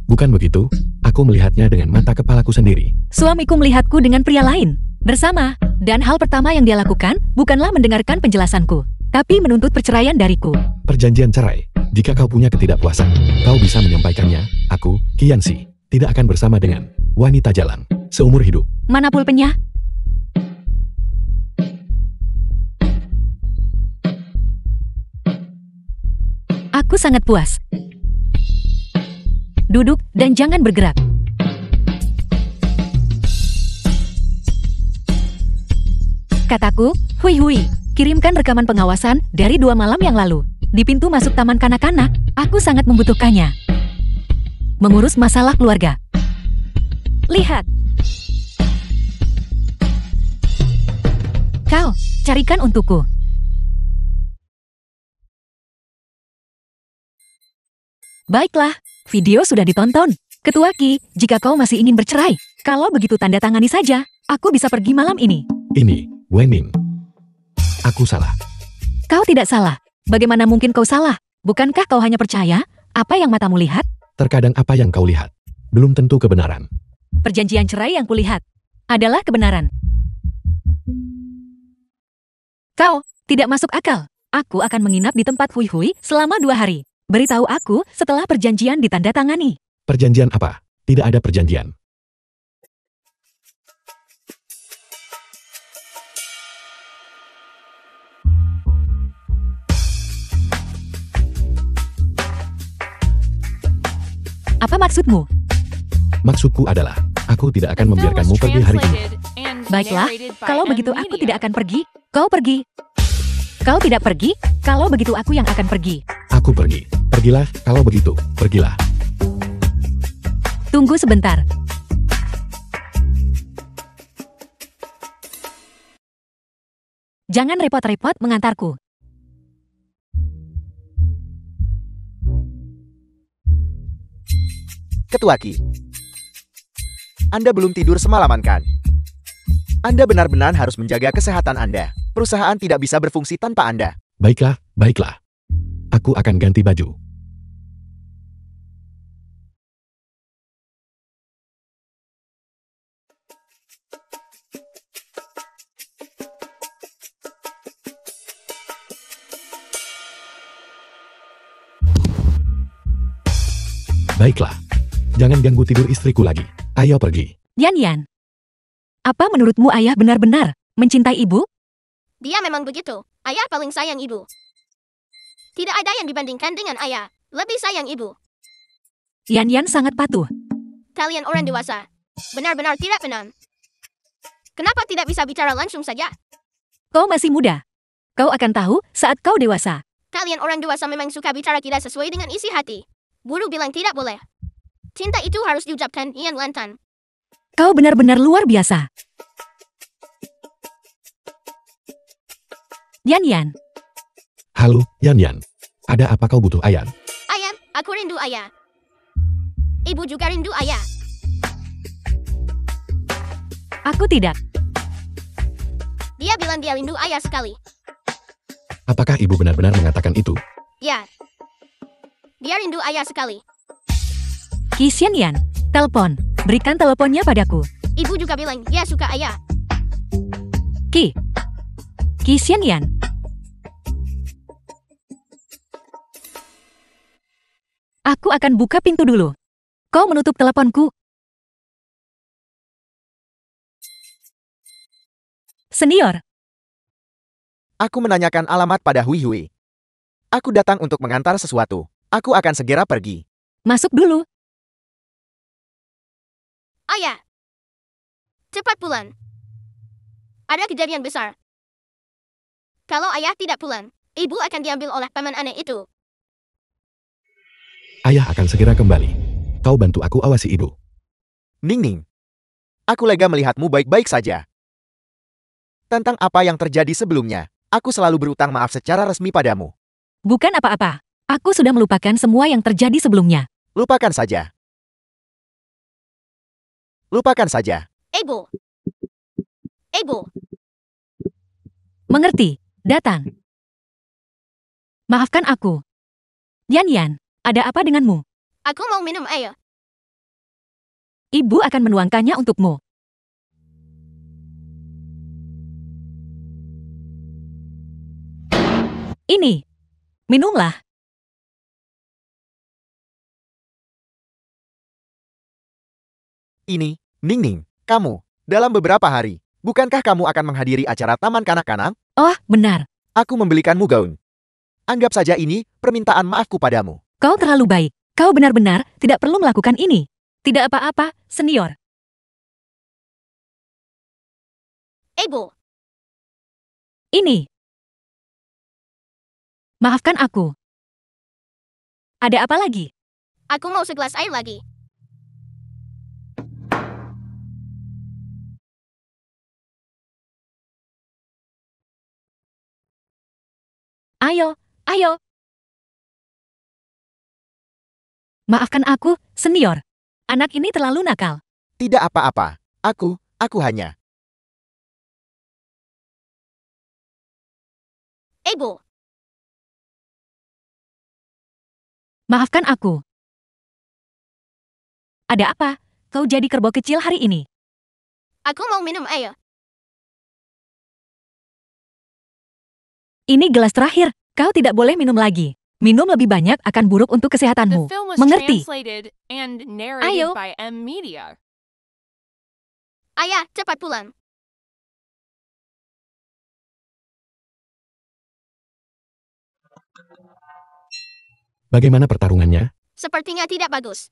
Bukan begitu, aku melihatnya dengan mata kepalaku sendiri. Suamiku melihatku dengan pria lain, bersama, dan hal pertama yang dia lakukan bukanlah mendengarkan penjelasanku, tapi menuntut perceraian dariku. Perjanjian cerai, jika kau punya ketidakpuasan, kau bisa menyampaikannya. Aku, Qianxi, tidak akan bersama dengan wanita jalan seumur hidup. Mana pulpennya? Aku sangat puas. Duduk dan jangan bergerak. Kataku, hui hui, kirimkan rekaman pengawasan dari 2 malam yang lalu. Di pintu masuk taman kanak-kanak, aku sangat membutuhkannya. Mengurus masalah keluarga. Lihat. Kau, carikan untukku. Baiklah, video sudah ditonton. Ketua Qi, jika kau masih ingin bercerai, kalau begitu tanda tangani saja, aku bisa pergi malam ini. Ini, Wenning. Aku salah. Kau tidak salah. Bagaimana mungkin kau salah? Bukankah kau hanya percaya apa yang matamu lihat? Terkadang apa yang kau lihat belum tentu kebenaran. Perjanjian cerai yang kulihat adalah kebenaran. Kau tidak masuk akal. Aku akan menginap di tempat Hui Hui selama 2 hari. Beritahu aku setelah perjanjian ditandatangani. Perjanjian apa? Tidak ada perjanjian. Apa maksudmu? Maksudku adalah, aku tidak The akan film membiarkanmu was pergi hari ini. translated and Baiklah, narrated by kalau M begitu aku Media. tidak akan pergi. Kau pergi. Kau tidak pergi, kalau begitu aku yang akan pergi. Aku pergi. Pergilah, kalau begitu, pergilah. Tunggu sebentar. Jangan repot-repot mengantarku. Ketua Ki. Anda belum tidur semalaman kan? Anda benar-benar harus menjaga kesehatan Anda. Perusahaan tidak bisa berfungsi tanpa Anda. Baiklah, baiklah. Aku akan ganti baju. Baiklah. Jangan ganggu tidur istriku lagi. Ayo pergi. Yan. Apa menurutmu ayah benar-benar mencintai ibu? Dia memang begitu. Ayah paling sayang ibu. Tidak ada yang dibandingkan dengan ayah. Lebih sayang ibu. Yan sangat patuh. Kalian orang dewasa. Benar-benar tidak benar. Kenapa tidak bisa bicara langsung saja? Kau masih muda. Kau akan tahu saat kau dewasa. Kalian orang dewasa memang suka bicara tidak sesuai dengan isi hati. Guru bilang tidak boleh. Cinta itu harus diucapkan Ian Lantan. Kau benar-benar luar biasa. Yan. Halo, Yan. Ada apa kau butuh Ayan? Ayah, aku rindu ayah. Ibu juga rindu ayah. Aku tidak. Dia bilang dia rindu ayah sekali. Apakah ibu benar-benar mengatakan itu? Ya. Dia rindu ayah sekali. Kisien Yan, telepon. Berikan teleponnya padaku. Ibu juga bilang dia suka ayah. Kisien Yan. Aku akan buka pintu dulu. Kau menutup teleponku. Senior, Aku menanyakan alamat pada Hui. Aku datang untuk mengantar sesuatu. Aku akan segera pergi. masuk dulu. Ayah. Cepat pulang. Ada kejadian besar. Kalau ayah tidak pulang, ibu akan diambil oleh paman aneh itu. Ayah akan segera kembali. Kau bantu aku awasi ibu. Ning. Aku lega melihatmu baik-baik saja. Tentang apa yang terjadi sebelumnya, aku selalu berutang maaf secara resmi padamu. Bukan apa-apa. Aku sudah melupakan semua yang terjadi sebelumnya. Lupakan saja. Lupakan saja. Ibu. Mengerti? Datang. Maafkan aku. Yan, ada apa denganmu? Aku mau minum air. Ibu akan menuangkannya untukmu. Ini. Minumlah. Ini, Ning, kamu. Dalam beberapa hari, bukankah kamu akan menghadiri acara Taman Kanak-Kanak? Oh, benar. Aku membelikanmu gaun. Anggap saja ini permintaan maafku padamu. Kau terlalu baik. Kau benar-benar tidak perlu melakukan ini. Tidak apa-apa, senior. Ibu. Ini. Maafkan aku. Ada apa lagi? Aku mau segelas air lagi. Ayo. Maafkan aku, senior. Anak ini terlalu nakal. Tidak apa-apa. Aku hanya. Ibu. Maafkan aku. Ada apa? Kau jadi kerbau kecil hari ini. Aku mau minum air. Ini gelas terakhir. Kau tidak boleh minum lagi. Minum lebih banyak akan buruk untuk The kesehatanmu. film was Mengerti? translated and narrated Ayo. by M Media. Ayah, cepat pulang. Bagaimana pertarungannya? Sepertinya tidak bagus.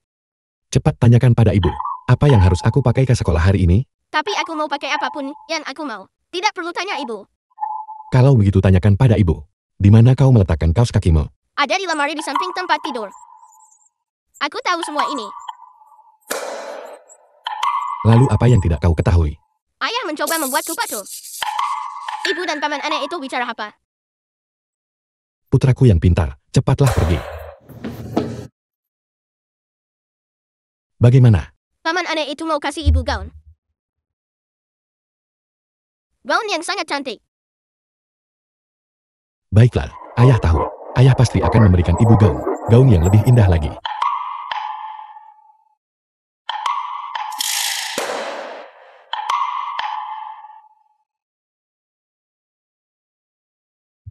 Cepat tanyakan pada ibu. Apa yang harus aku pakai ke sekolah hari ini? Tapi aku mau pakai apapun yang aku mau. Tidak perlu tanya ibu. Kalau begitu tanyakan pada ibu. Di mana kau meletakkan kaos kakimu? Ada di lemari di samping tempat tidur. Aku tahu semua ini. Lalu apa yang tidak kau ketahui? Ayah mencoba membuatku patuh. Ibu dan paman aneh itu bicara apa? Putraku yang pintar, cepatlah pergi. Bagaimana? Paman aneh itu mau kasih ibu gaun. Gaun yang sangat cantik. Baiklah, ayah tahu. Ayah pasti akan memberikan ibu gaun yang lebih indah lagi.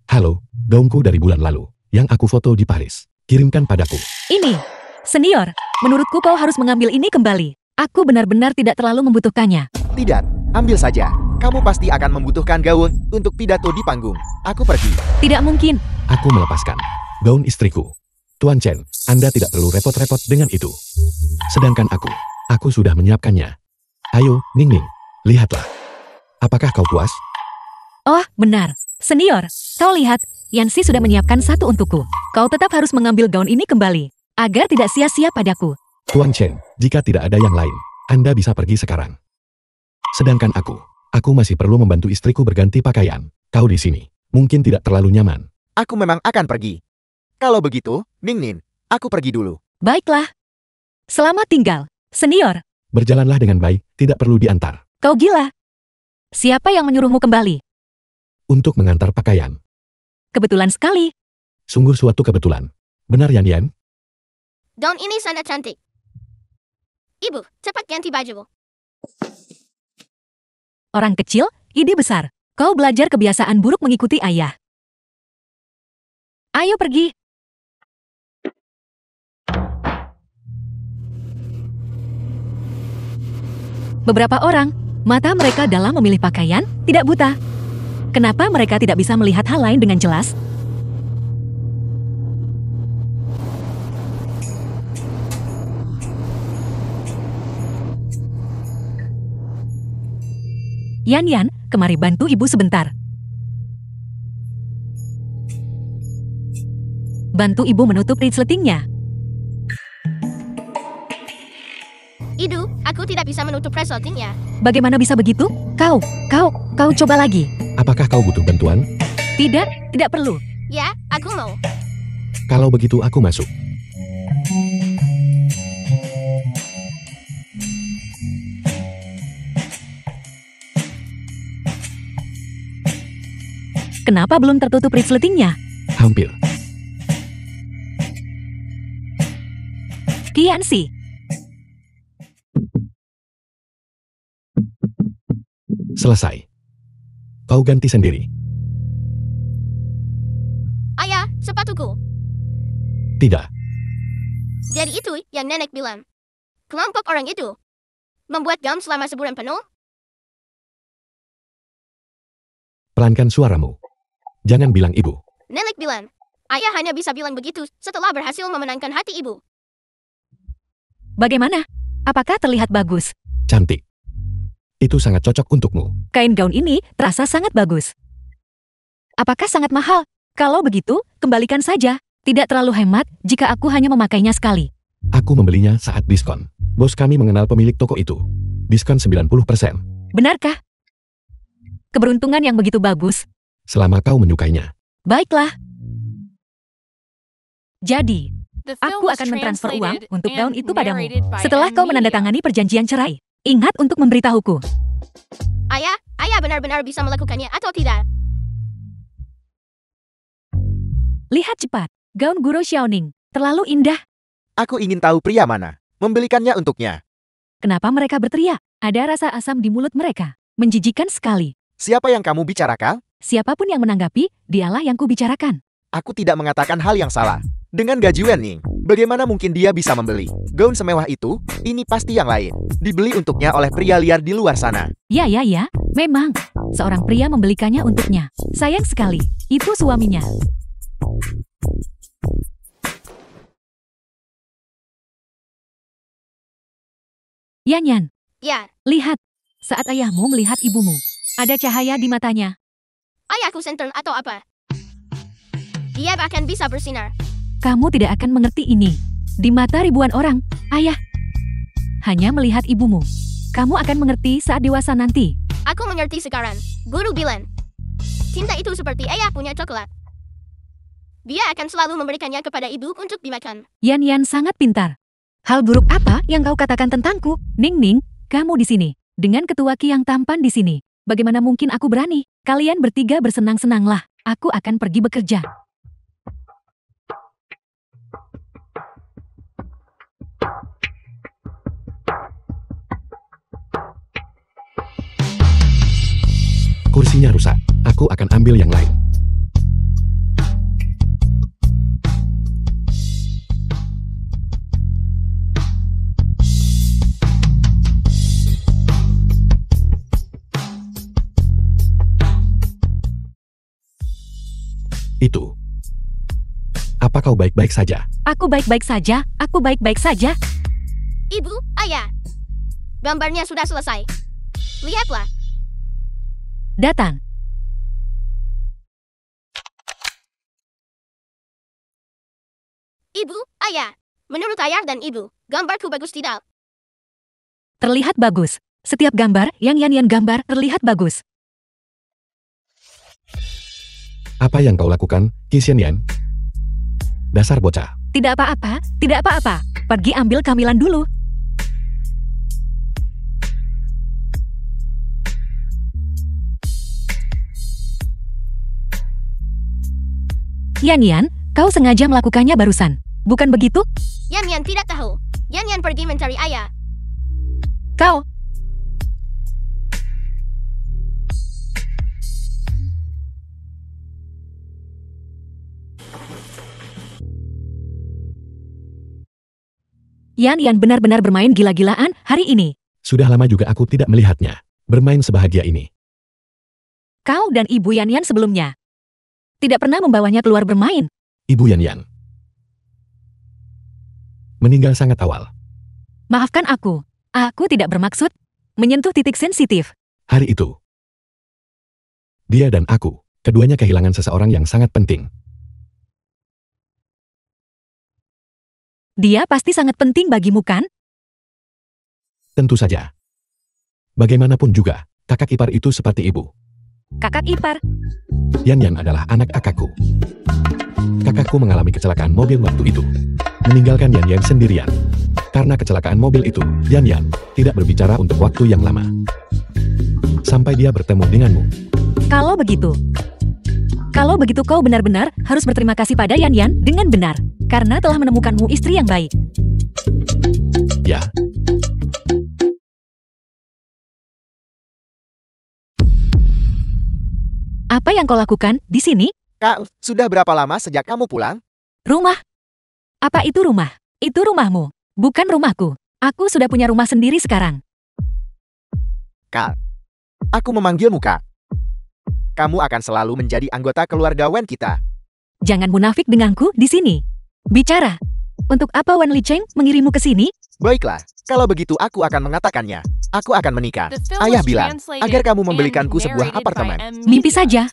Halo, gaunku dari bulan lalu, yang aku foto di Paris. Kirimkan padaku. Ini, senior, menurutku kau harus mengambil ini kembali. Aku benar-benar tidak terlalu membutuhkannya. Tidak, ambil saja. Kamu pasti akan membutuhkan gaun untuk pidato di panggung. Aku pergi. Tidak mungkin. Aku melepaskan gaun istriku. Tuan Chen, Anda tidak perlu repot-repot dengan itu. Sedangkan aku sudah menyiapkannya. Ayo, Ning Ning, lihatlah. Apakah kau puas? Oh, benar. Senior, kau lihat, Yanxi sudah menyiapkan satu untukku. Kau tetap harus mengambil gaun ini kembali, agar tidak sia-sia padaku. Tuan Chen, jika tidak ada yang lain, Anda bisa pergi sekarang. Sedangkan aku masih perlu membantu istriku berganti pakaian. Kau di sini, mungkin tidak terlalu nyaman. Aku memang akan pergi. Kalau begitu, Ning Ning, aku pergi dulu. Baiklah. Selamat tinggal, senior. Berjalanlah dengan baik, tidak perlu diantar. Kau gila. Siapa yang menyuruhmu kembali? Untuk mengantar pakaian. Kebetulan sekali. Sungguh suatu kebetulan. Benar, Yan Yan? Gaun ini sangat cantik. Ibu, cepat ganti baju. Orang kecil, ide besar. Kau belajar kebiasaan buruk mengikuti ayah. Ayo pergi. Beberapa orang, mata mereka dalam memilih pakaian tidak buta. Kenapa mereka tidak bisa melihat hal lain dengan jelas? Yan Yan, kemari bantu ibu sebentar. Bantu ibu menutup resletingnya. Idu, aku tidak bisa menutup resletingnya. Bagaimana bisa begitu? Kau coba lagi. Apakah kau butuh bantuan? Tidak perlu. Ya, aku mau. Kalau begitu aku masuk. Kenapa belum tertutup resletingnya? Hampir. Yanxi, Selesai. Kau ganti sendiri. Ayah, sepatuku. Tidak. Jadi itu yang nenek bilang. Kelompok orang itu membuat gaun selama sebulan penuh. Pelankan suaramu. Jangan bilang ibu. Nenek bilang, ayah hanya bisa bilang begitu setelah berhasil memenangkan hati ibu. bagaimana? Apakah terlihat bagus? Cantik. Itu sangat cocok untukmu. Kain gaun ini terasa sangat bagus. Apakah sangat mahal? Kalau begitu, kembalikan saja. Tidak terlalu hemat jika aku hanya memakainya sekali. Aku membelinya saat diskon. Bos kami mengenal pemilik toko itu. Diskon 90%. Benarkah? Keberuntungan yang begitu bagus. Selama kau menyukainya. Baiklah. Jadi, The film aku was akan mentransfer uang translated untuk and gaun itu padamu. narrated by Setelah kau M. Media. menandatangani perjanjian cerai. Ingat untuk memberitahuku. Ayah benar-benar bisa melakukannya atau tidak? Lihat cepat. Gaun Guru Xiaoning. Terlalu indah. Aku ingin tahu pria mana. Membelikannya untuknya. Kenapa mereka berteriak? Ada rasa asam di mulut mereka. Menjijikan sekali. Siapa yang kamu bicarakan? Siapapun yang menanggapi, dialah yang kubicarakan. Aku tidak mengatakan hal yang salah. Dengan gaji Wenning, bagaimana mungkin dia bisa membeli gaun semewah itu? Ini pasti yang lain. Dibeli untuknya oleh pria liar di luar sana. Ya, memang. Seorang pria membelikannya untuknya. Sayang sekali, itu suaminya. Yan, Ya, lihat. Saat ayahmu melihat ibumu, ada cahaya di matanya. ayahku sentern atau apa? Dia bahkan bisa bersinar. Kamu tidak akan mengerti ini. Di mata ribuan orang, ayah hanya melihat ibumu. Kamu akan mengerti saat dewasa nanti. Aku mengerti sekarang. Guru bilang, cinta itu seperti ayah punya coklat. Dia akan selalu memberikannya kepada ibu untuk dimakan. Yan sangat pintar. Hal buruk apa yang kau katakan tentangku? Ning, kamu di sini. Dengan ketua Ki yang tampan di sini. Bagaimana mungkin aku berani? Kalian bertiga bersenang-senanglah. Aku akan pergi bekerja. Kursinya rusak. Aku akan ambil yang lain. Itu. Apa kau baik-baik saja? Aku baik-baik saja. Aku baik-baik saja. Ibu, ayah. Gambarnya sudah selesai. Lihatlah. Datang. Ibu, ayah. Menurut ayah dan ibu, gambarku bagus tidak? Terlihat bagus. Setiap gambar yang Yan gambar terlihat bagus. Apa yang kau lakukan, Qi Xianyan? Dasar bocah. Tidak apa-apa, tidak apa-apa. Pergi ambil camilan dulu. Yan, kau sengaja melakukannya barusan. Bukan begitu? Yan tidak tahu. Yan pergi mencari ayah. Kau. Yan benar-benar bermain gila-gilaan hari ini. Sudah lama juga aku tidak melihatnya. Bermain sebahagia ini. Kau dan ibu Yan sebelumnya tidak pernah membawanya keluar bermain. Ibu Yan. Meninggal sangat awal. Maafkan aku. Aku tidak bermaksud menyentuh titik sensitif. Hari itu. Dia dan aku, keduanya kehilangan seseorang yang sangat penting. Dia pasti sangat penting bagimu kan? Tentu saja. Bagaimanapun juga, kakak ipar itu seperti ibu. Kakak ipar. Yan adalah anak kakakku. Kakakku mengalami kecelakaan mobil waktu itu. Meninggalkan Yan sendirian. Karena kecelakaan mobil itu, Yan tidak berbicara untuk waktu yang lama. Sampai dia bertemu denganmu. Kalau begitu kau benar-benar harus berterima kasih pada Yan dengan benar. Karena telah menemukanmu istri yang baik. Ya. Apa yang kau lakukan di sini? Kak, sudah berapa lama sejak kamu pulang? Rumah? Apa itu rumah? Itu rumahmu, bukan rumahku. Aku sudah punya rumah sendiri sekarang. Kak, aku memanggilmu Kak. Kamu akan selalu menjadi anggota keluarga Wen kita. Jangan munafik denganku di sini. Bicara. Untuk apa Wen Licheng mengirimu ke sini? Baiklah, kalau begitu aku akan mengatakannya. Aku akan menikah. The film Ayah was bilang, translated agar kamu and membelikanku sebuah narrated by apartemen. M. Mimpi Media. saja.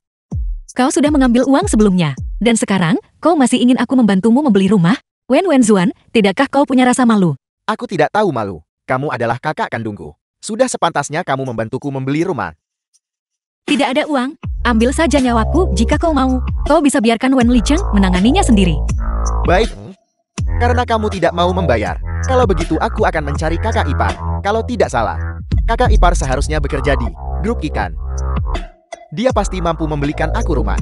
Kau sudah mengambil uang sebelumnya. Dan sekarang, kau masih ingin aku membantumu membeli rumah? Wen Zuan, tidakkah kau punya rasa malu? Aku tidak tahu malu. Kamu adalah kakak kandungku. Sudah sepantasnya kamu membantuku membeli rumah. Tidak ada uang. Ambil saja nyawaku jika kau mau. Kau bisa biarkan Wen Licheng menanganinya sendiri. Baik. Karena kamu tidak mau membayar. Kalau begitu aku akan mencari kakak ipar. Kalau tidak salah, kakak ipar seharusnya bekerja di grup ikan. Dia pasti mampu membelikan aku rumah.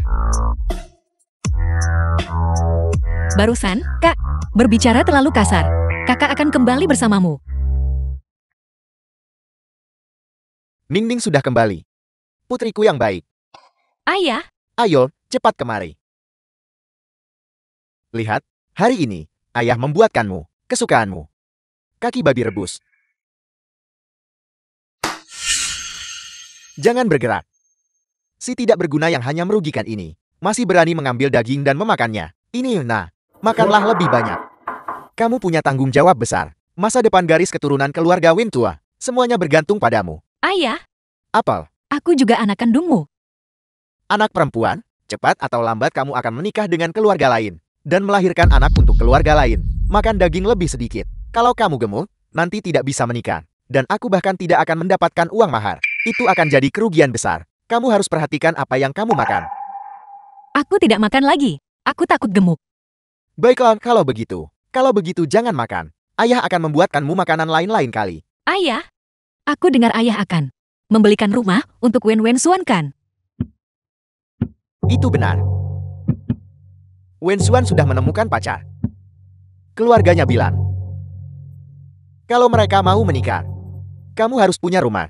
Barusan, Kak, berbicara terlalu kasar. Kakak akan kembali bersamamu. Ning sudah kembali. Putriku yang baik. Ayah, Ayo, cepat kemari. Lihat, hari ini, ayah membuatkanmu, kesukaanmu. Kaki babi rebus. Jangan bergerak. Si tidak berguna yang hanya merugikan ini, masih berani mengambil daging dan memakannya. Ini, makanlah lebih banyak. Kamu punya tanggung jawab besar. Masa depan garis keturunan keluarga Win tua. Semuanya bergantung padamu. Ayah, Apel, aku juga anak kandungmu. anak perempuan, cepat atau lambat kamu akan menikah dengan keluarga lain. Dan melahirkan anak untuk keluarga lain. Makan daging lebih sedikit. Kalau kamu gemuk, nanti tidak bisa menikah. Dan aku bahkan tidak akan mendapatkan uang mahar. Itu akan jadi kerugian besar. Kamu harus perhatikan apa yang kamu makan. Aku tidak makan lagi. Aku takut gemuk. Baiklah, kalau begitu. Kalau begitu jangan makan. Ayah akan membuatkanmu makanan lain-lain kali. Ayah, aku dengar ayah akan membelikan rumah untuk Wen Xuan kan? Itu benar. Wen Xuan sudah menemukan pacar. Keluarganya bilang, kalau mereka mau menikah, kamu harus punya rumah.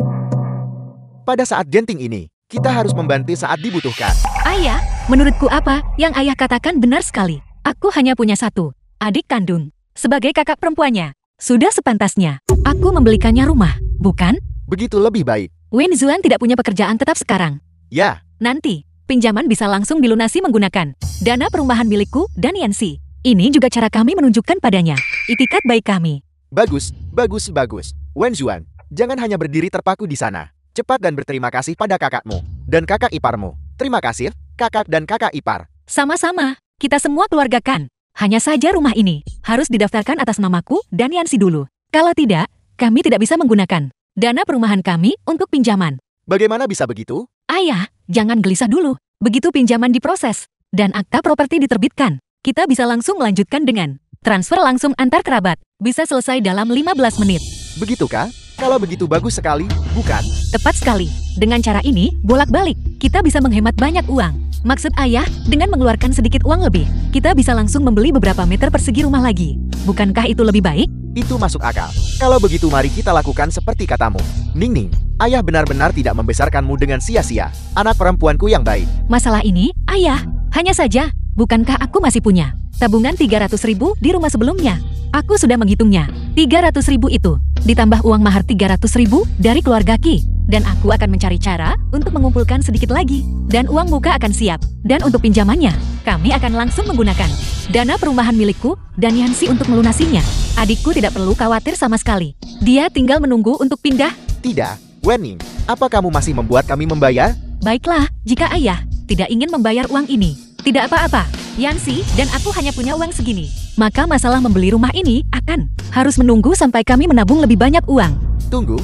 Pada saat genting ini, kita harus membantu saat dibutuhkan. Ayah, menurutku apa yang ayah katakan benar sekali. Aku hanya punya satu adik kandung. Sebagai kakak perempuannya, sudah sepantasnya aku membelikannya rumah, bukan? Begitu lebih baik. Wen Xuan tidak punya pekerjaan tetap sekarang. Ya, Nanti, pinjaman bisa langsung dilunasi menggunakan dana perumahan milikku dan Yanxi. Ini juga cara kami menunjukkan padanya itikat baik kami. bagus, bagus, bagus. Wen Xuan, jangan hanya berdiri terpaku di sana. Cepat dan berterima kasih pada kakakmu dan kakak iparmu. Terima kasih, kakak dan kakak ipar. Sama-sama, kita semua keluarga kan. Hanya saja rumah ini harus didaftarkan atas namaku dan Yanxi dulu. Kalau tidak, kami tidak bisa menggunakan dana perumahan kami untuk pinjaman. Bagaimana bisa begitu? Ayah, jangan gelisah dulu. Begitu pinjaman diproses dan akta properti diterbitkan, kita bisa langsung melanjutkan dengan transfer langsung antar kerabat. Bisa selesai dalam 15 menit. Begitukah? Kalau begitu bagus sekali, bukan? Tepat sekali. Dengan cara ini, bolak-balik, kita bisa menghemat banyak uang. Maksud ayah, dengan mengeluarkan sedikit uang lebih, kita bisa langsung membeli beberapa meter persegi rumah lagi. Bukankah itu lebih baik? Itu masuk akal. Kalau begitu mari kita lakukan seperti katamu. Ning Ning, ayah benar-benar tidak membesarkanmu dengan sia-sia. Anak perempuanku yang baik. Masalah ini, ayah, hanya saja, bukankah aku masih punya tabungan 300.000 di rumah sebelumnya? Aku sudah menghitungnya. 300.000 itu ditambah uang mahar 300.000 dari keluarga Ki. Dan aku akan mencari cara untuk mengumpulkan sedikit lagi. Dan uang muka akan siap. Dan untuk pinjamannya, kami akan langsung menggunakan dana perumahan milikku dan Yanxi untuk melunasinya. Adikku tidak perlu khawatir sama sekali. Dia tinggal menunggu untuk pindah. Tidak, Wen Ning, apa kamu masih membuat kami membayar? Baiklah, jika ayah tidak ingin membayar uang ini, tidak apa-apa. Yanxi dan aku hanya punya uang segini. Maka masalah membeli rumah ini akan harus menunggu sampai kami menabung lebih banyak uang. Tunggu.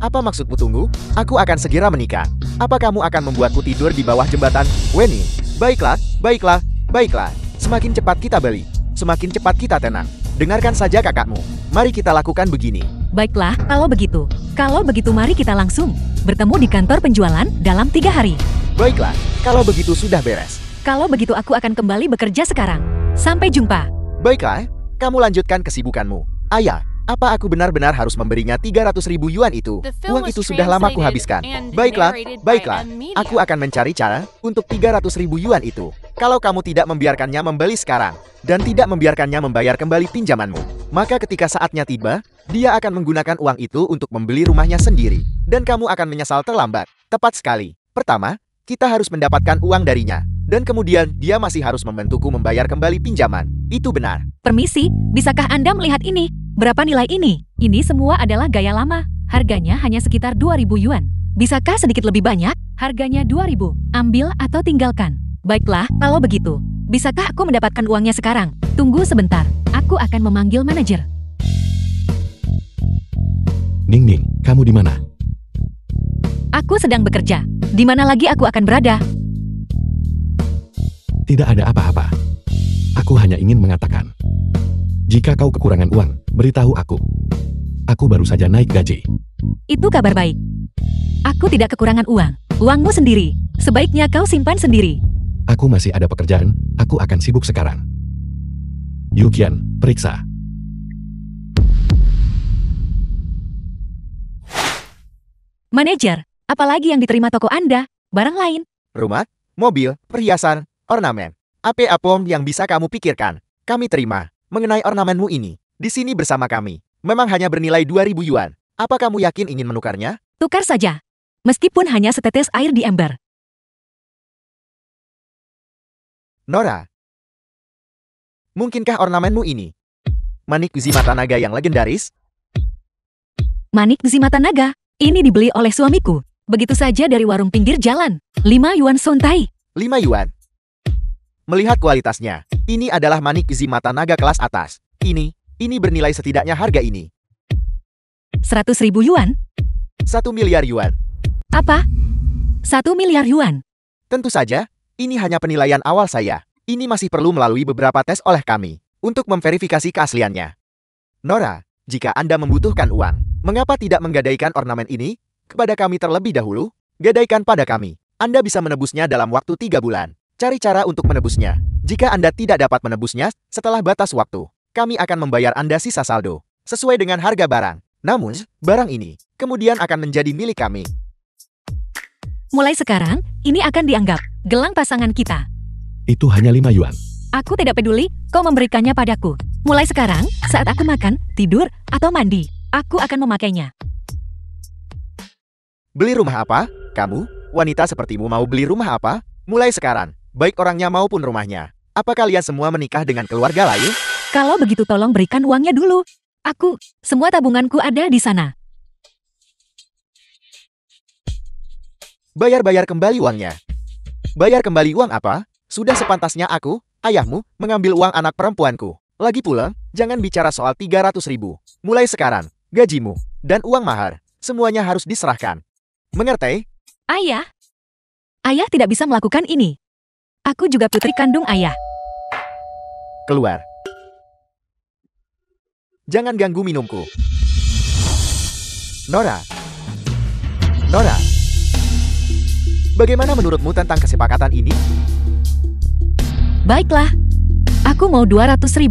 Apa maksudmu tunggu? Aku akan segera menikah. Apa kamu akan membuatku tidur di bawah jembatan? Wen Ning, baiklah, baiklah, baiklah. Semakin cepat kita beli, semakin cepat kita tenang. Dengarkan saja kakakmu. Mari kita lakukan begini. Baiklah, kalau begitu. Kalau begitu mari kita langsung bertemu di kantor penjualan dalam 3 hari. Baiklah, kalau begitu sudah beres. Kalau begitu aku akan kembali bekerja sekarang. Sampai jumpa. Baiklah, kamu lanjutkan kesibukanmu. Ayah, apa aku benar-benar harus memberinya 300.000 yuan itu? The film Uang was itu sudah lama translated kuhabiskan. and Baiklah, narrated by baiklah. M Media. Aku akan mencari cara untuk 300.000 yuan itu. Kalau kamu tidak membiarkannya membeli sekarang, dan tidak membiarkannya membayar kembali pinjamanmu, maka ketika saatnya tiba, dia akan menggunakan uang itu untuk membeli rumahnya sendiri. Dan kamu akan menyesal terlambat. Tepat sekali. Pertama, kita harus mendapatkan uang darinya. Dan kemudian dia masih harus membantuku membayar kembali pinjaman. Itu benar. Permisi, bisakah Anda melihat ini? Berapa nilai ini? Ini semua adalah gaya lama. Harganya hanya sekitar 2.000 yuan. Bisakah sedikit lebih banyak? Harganya 2.000. Ambil atau tinggalkan. Baiklah, kalau begitu. Bisakah aku mendapatkan uangnya sekarang? Tunggu sebentar. Aku akan memanggil manajer. Ning Ning, kamu di mana? Aku sedang bekerja. Di mana lagi aku akan berada? Tidak ada apa-apa. Aku hanya ingin mengatakan. Jika kau kekurangan uang, beritahu aku. Aku baru saja naik gaji. Itu kabar baik. Aku tidak kekurangan uang. Uangmu sendiri. Sebaiknya kau simpan sendiri. Aku masih ada pekerjaan, aku akan sibuk sekarang. Yukian, periksa. Manajer, apalagi yang diterima toko Anda? Barang lain? Rumah, mobil, perhiasan, ornamen. Apa yang bisa kamu pikirkan? Kami terima. Mengenai ornamenmu ini, di sini bersama kami. Memang hanya bernilai 2.000 yuan. Apa kamu yakin ingin menukarnya? Tukar saja. Meskipun hanya setetes air di ember. Nora, mungkinkah ornamenmu ini manik uzi mata naga yang legendaris? Manik besi mata naga. Ini dibeli oleh suamiku. Begitu saja dari warung pinggir jalan. 5 yuan sontai. 5 yuan. Melihat kualitasnya, ini adalah manik besi mata naga kelas atas. Ini bernilai setidaknya harga ini. 100.000 yuan? 1 miliar yuan. Apa? 1 miliar yuan. Tentu saja, ini hanya penilaian awal saya. Ini masih perlu melalui beberapa tes oleh kami untuk memverifikasi keasliannya. Nora, jika Anda membutuhkan uang, mengapa tidak menggadaikan ornamen ini kepada kami terlebih dahulu? Gadaikan pada kami. Anda bisa menebusnya dalam waktu 3 bulan. Cari cara untuk menebusnya. Jika Anda tidak dapat menebusnya setelah batas waktu, kami akan membayar Anda sisa saldo sesuai dengan harga barang. Namun, barang ini kemudian akan menjadi milik kami. Mulai sekarang, ini akan dianggap gelang pasangan kita. Itu hanya 5 yuan. Aku tidak peduli kau memberikannya padaku. Mulai sekarang, saat aku makan, tidur, atau mandi, aku akan memakainya. Beli rumah apa? Kamu, wanita sepertimu mau beli rumah apa? Mulai sekarang, baik orangnya maupun rumahnya. Apa kalian semua menikah dengan keluarga lain? Kalau begitu tolong berikan uangnya dulu. Semua tabunganku ada di sana. Bayar kembali uangnya. Bayar kembali uang apa? Sudah sepantasnya aku, ayahmu, mengambil uang anak perempuanku. Lagi pula, jangan bicara soal 300.000. Mulai sekarang, gajimu dan uang mahar, semuanya harus diserahkan. Mengerti? Ayah? Ayah tidak bisa melakukan ini. Aku juga putri kandung ayah. Keluar. Jangan ganggu minumku. Nora. Bagaimana menurutmu tentang kesepakatan ini? Baiklah. Aku mau 200.000.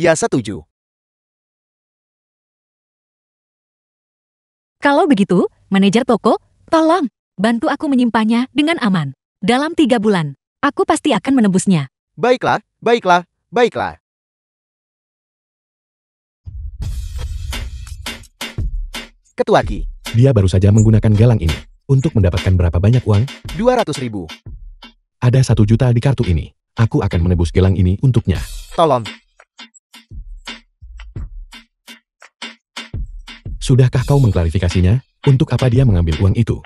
Ya, setuju. Kalau begitu, manajer toko, tolong bantu aku menyimpannya dengan aman. Dalam 3 bulan, aku pasti akan menebusnya. Baiklah. Ketua Ki, Dia baru saja menggunakan galang ini. Untuk mendapatkan berapa banyak uang? 200.000. Ada 1 juta di kartu ini. Aku akan menebus gelang ini untuknya. Tolong. Sudahkah kau mengklarifikasinya? Untuk apa dia mengambil uang itu?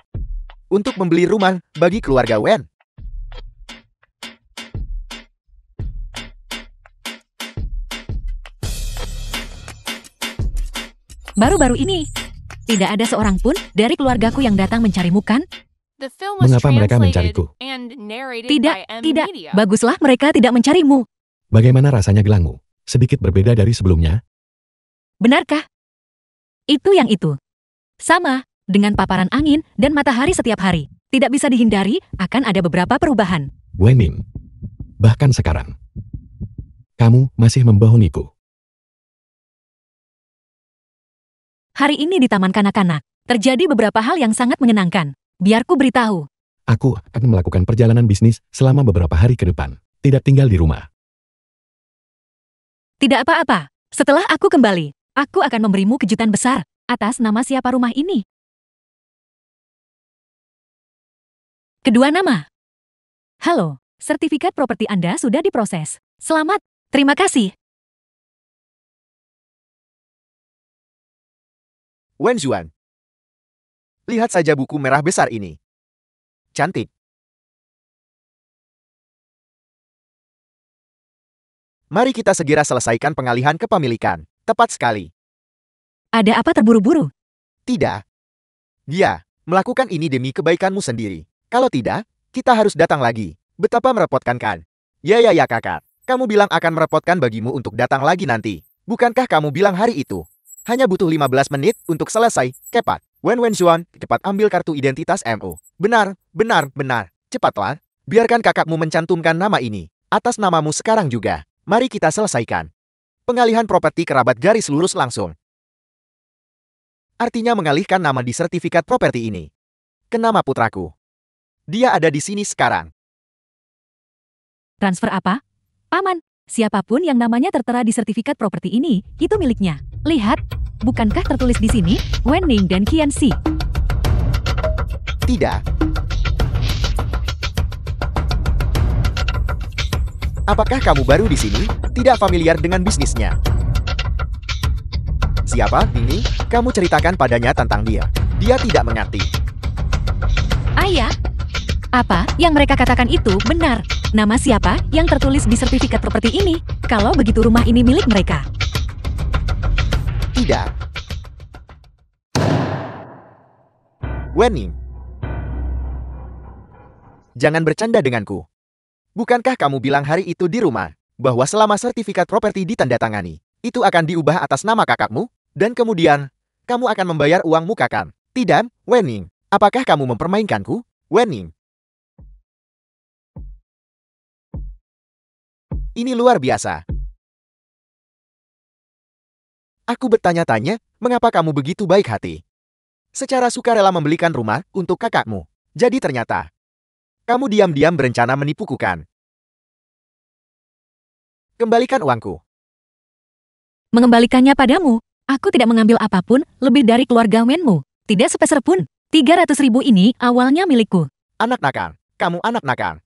Untuk membeli rumah bagi keluarga Wen. Baru-baru ini, tidak ada seorang pun dari keluargaku yang datang mencarimu kan? The film was Mengapa mereka translated mencariku? and narrated Tidak, by M tidak. Media. Baguslah mereka tidak mencarimu. Bagaimana rasanya gelangmu? Sedikit berbeda dari sebelumnya? Benarkah? Itu yang itu. Sama, dengan paparan angin dan matahari setiap hari. Tidak bisa dihindari, akan ada beberapa perubahan. Wenning. Bahkan sekarang. Kamu masih membohongiku. Hari ini di Taman Kanak-Kanak, terjadi beberapa hal yang sangat menyenangkan. Biarku beritahu. Aku akan melakukan perjalanan bisnis selama beberapa hari ke depan. Tidak tinggal di rumah. Tidak apa-apa. Setelah aku kembali, aku akan memberimu kejutan besar. Atas nama siapa rumah ini? Kedua nama. Halo, sertifikat properti Anda sudah diproses. Selamat, terima kasih. Wen Xuan. Lihat saja buku merah besar ini. Cantik. Mari kita segera selesaikan pengalihan kepemilikan. Tepat sekali. Ada apa terburu-buru? Tidak. Dia melakukan ini demi kebaikanmu sendiri. Kalau tidak, kita harus datang lagi. Betapa merepotkan kan? Ya kakak. Kamu bilang akan merepotkan bagimu untuk datang lagi nanti. Bukankah kamu bilang hari itu? Hanya butuh 15 menit untuk selesai. Cepat. Wen Xuan, cepat ambil kartu identitas MO. Benar. Cepatlah. Biarkan kakakmu mencantumkan nama ini. Atas namamu sekarang juga. Mari kita selesaikan. Pengalihan properti kerabat garis lurus langsung. Artinya mengalihkan nama di sertifikat properti ini ke nama putraku. Dia ada di sini sekarang. Transfer apa? Aman. Siapapun yang namanya tertera di sertifikat properti ini, itu miliknya. Lihat, bukankah tertulis di sini, Wen Ning dan Qian Xi? Tidak. Apakah kamu baru di sini? Tidak familiar dengan bisnisnya? siapa, Nini? Kamu ceritakan padanya tentang dia. Dia tidak mengerti. Ayah, apa yang mereka katakan itu benar. Nama siapa yang tertulis di sertifikat properti ini? Kalau begitu rumah ini milik mereka. Tidak. Wenning. Jangan bercanda denganku. Bukankah kamu bilang hari itu di rumah, bahwa selama sertifikat properti ditandatangani, itu akan diubah atas nama kakakmu, dan kemudian, kamu akan membayar uangmu kakak. Tidak, Wenning. Apakah kamu mempermainkanku, Wenning? Ini luar biasa. Aku bertanya-tanya, mengapa kamu begitu baik hati? Secara sukarela membelikan rumah untuk kakakmu. Jadi ternyata, kamu diam-diam berencana menipuku kan? Kembalikan uangku. Mengembalikannya padamu. Aku tidak mengambil apapun lebih dari keluarga Wenmu. Tidak sepeser pun. 300.000 ini awalnya milikku. Anak nakal. Kamu anak nakal.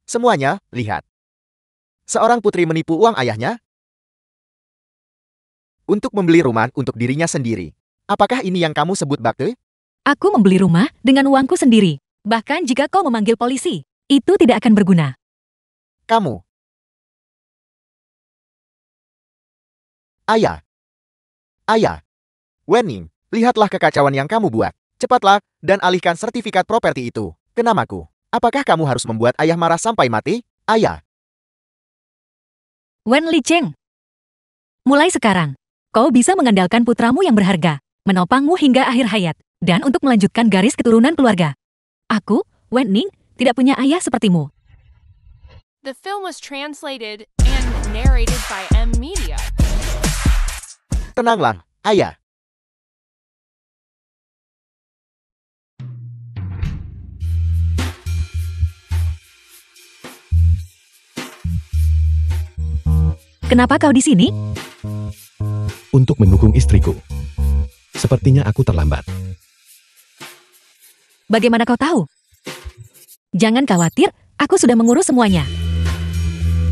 Semuanya, lihat. Seorang putri menipu uang ayahnya untuk membeli rumah untuk dirinya sendiri. Apakah ini yang kamu sebut bakti? Aku membeli rumah dengan uangku sendiri. Bahkan jika kau memanggil polisi, itu tidak akan berguna. Kamu. Ayah. Ayah. Wenning, lihatlah kekacauan yang kamu buat. Cepatlah, dan alihkan sertifikat properti itu ke namaku. Apakah kamu harus membuat ayah marah sampai mati? Ayah. Wen Li Cheng. Mulai sekarang, kau bisa mengandalkan putramu yang berharga, menopangmu hingga akhir hayat, dan untuk melanjutkan garis keturunan keluarga. Aku, Wen Ning, tidak punya ayah sepertimu. The film was translated and narrated by M Media. Tenanglah, ayah. Kenapa kau di sini? Untuk mendukung istriku. Sepertinya aku terlambat. Bagaimana kau tahu? Jangan khawatir, aku sudah mengurus semuanya.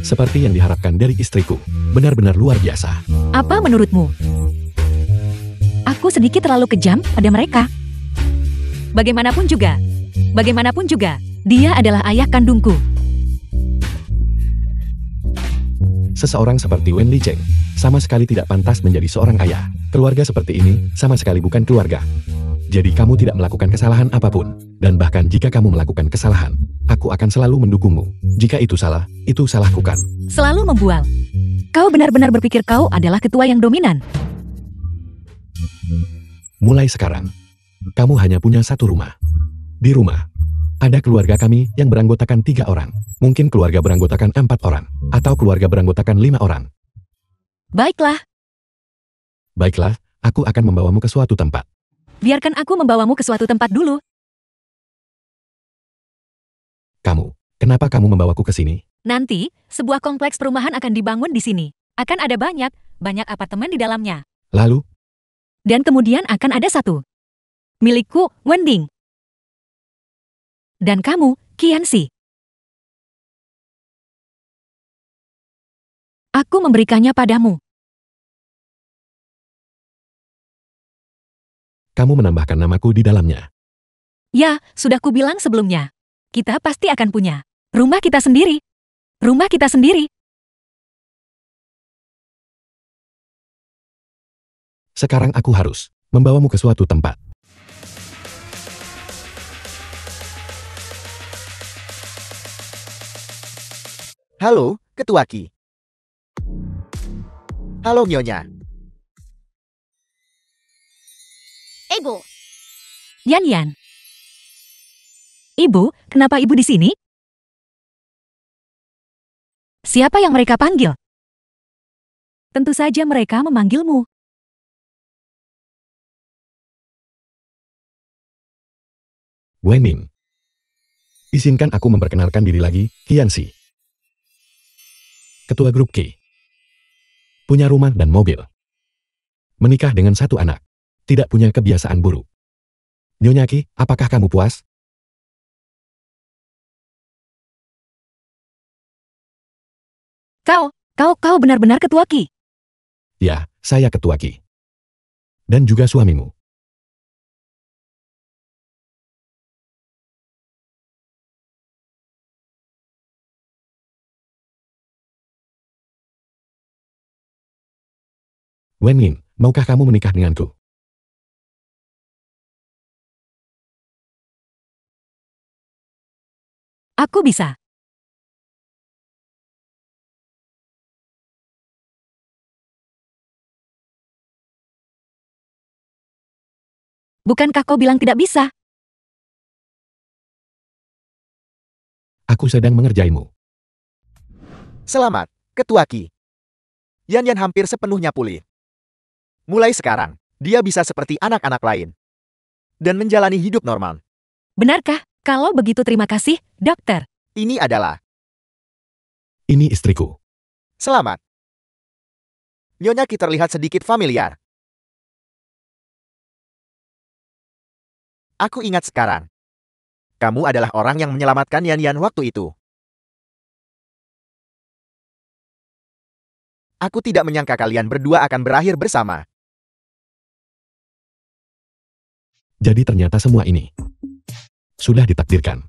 Seperti yang diharapkan dari istriku. Benar-benar luar biasa. Apa menurutmu? Aku sedikit terlalu kejam pada mereka. Bagaimanapun juga, dia adalah ayah kandungku. Seseorang seperti Wen Li Cheng sama sekali tidak pantas menjadi seorang ayah. Keluarga seperti ini sama sekali bukan keluarga. Jadi kamu tidak melakukan kesalahan apapun. Dan bahkan jika kamu melakukan kesalahan, aku akan selalu mendukungmu. Jika itu salahku kan. Selalu membual. Kau benar-benar berpikir kau adalah ketua yang dominan. Mulai sekarang, kamu hanya punya satu rumah. Di rumah, ada keluarga kami yang beranggotakan 3 orang. Mungkin keluarga beranggotakan 4 orang. Atau keluarga beranggotakan 5 orang. Baiklah, Baiklah, aku akan membawamu ke suatu tempat. biarkan aku membawamu ke suatu tempat dulu. Kenapa kamu membawaku ke sini? Nanti, sebuah kompleks perumahan akan dibangun di sini. Akan ada banyak apartemen di dalamnya. Lalu, Dan kemudian akan ada satu. Milikku, Wending. Dan kamu, Qianxi. Aku memberikannya padamu. kamu menambahkan namaku di dalamnya. Ya, sudah kubilang sebelumnya. Kita pasti akan punya. Rumah kita sendiri. Rumah kita sendiri. Sekarang aku harus membawamu ke suatu tempat. Halo, Ketua Qi. Halo, Nyonya. Ibu, Yan Yan. Ibu, kenapa ibu di sini? Siapa yang mereka panggil? Tentu saja mereka memanggilmu. Wening. Izinkan aku memperkenalkan diri lagi, Qianxi. Ketua grup Qi. Punya rumah dan mobil. Menikah dengan satu anak. Tidak punya kebiasaan buruk. Nyonya Qi, apakah kamu puas? Kau benar-benar ketua Qi. Ya, saya ketua Qi. dan juga suamimu. Wenyin, maukah kamu menikah denganku? Aku bisa. Bukankah kau bilang tidak bisa? Aku sedang mengerjaimu. Selamat, Ketua Qi. Yan Yan hampir sepenuhnya pulih. Mulai sekarang, dia bisa seperti anak-anak lain. Dan menjalani hidup normal. Benarkah? Kalau begitu terima kasih, dokter. Ini adalah Ini istriku. selamat. Nyonya Qi terlihat sedikit familiar. Aku ingat sekarang. Kamu adalah orang yang menyelamatkan Yan Yan waktu itu. Aku tidak menyangka kalian berdua akan berakhir bersama. Jadi ternyata semua ini sudah ditakdirkan.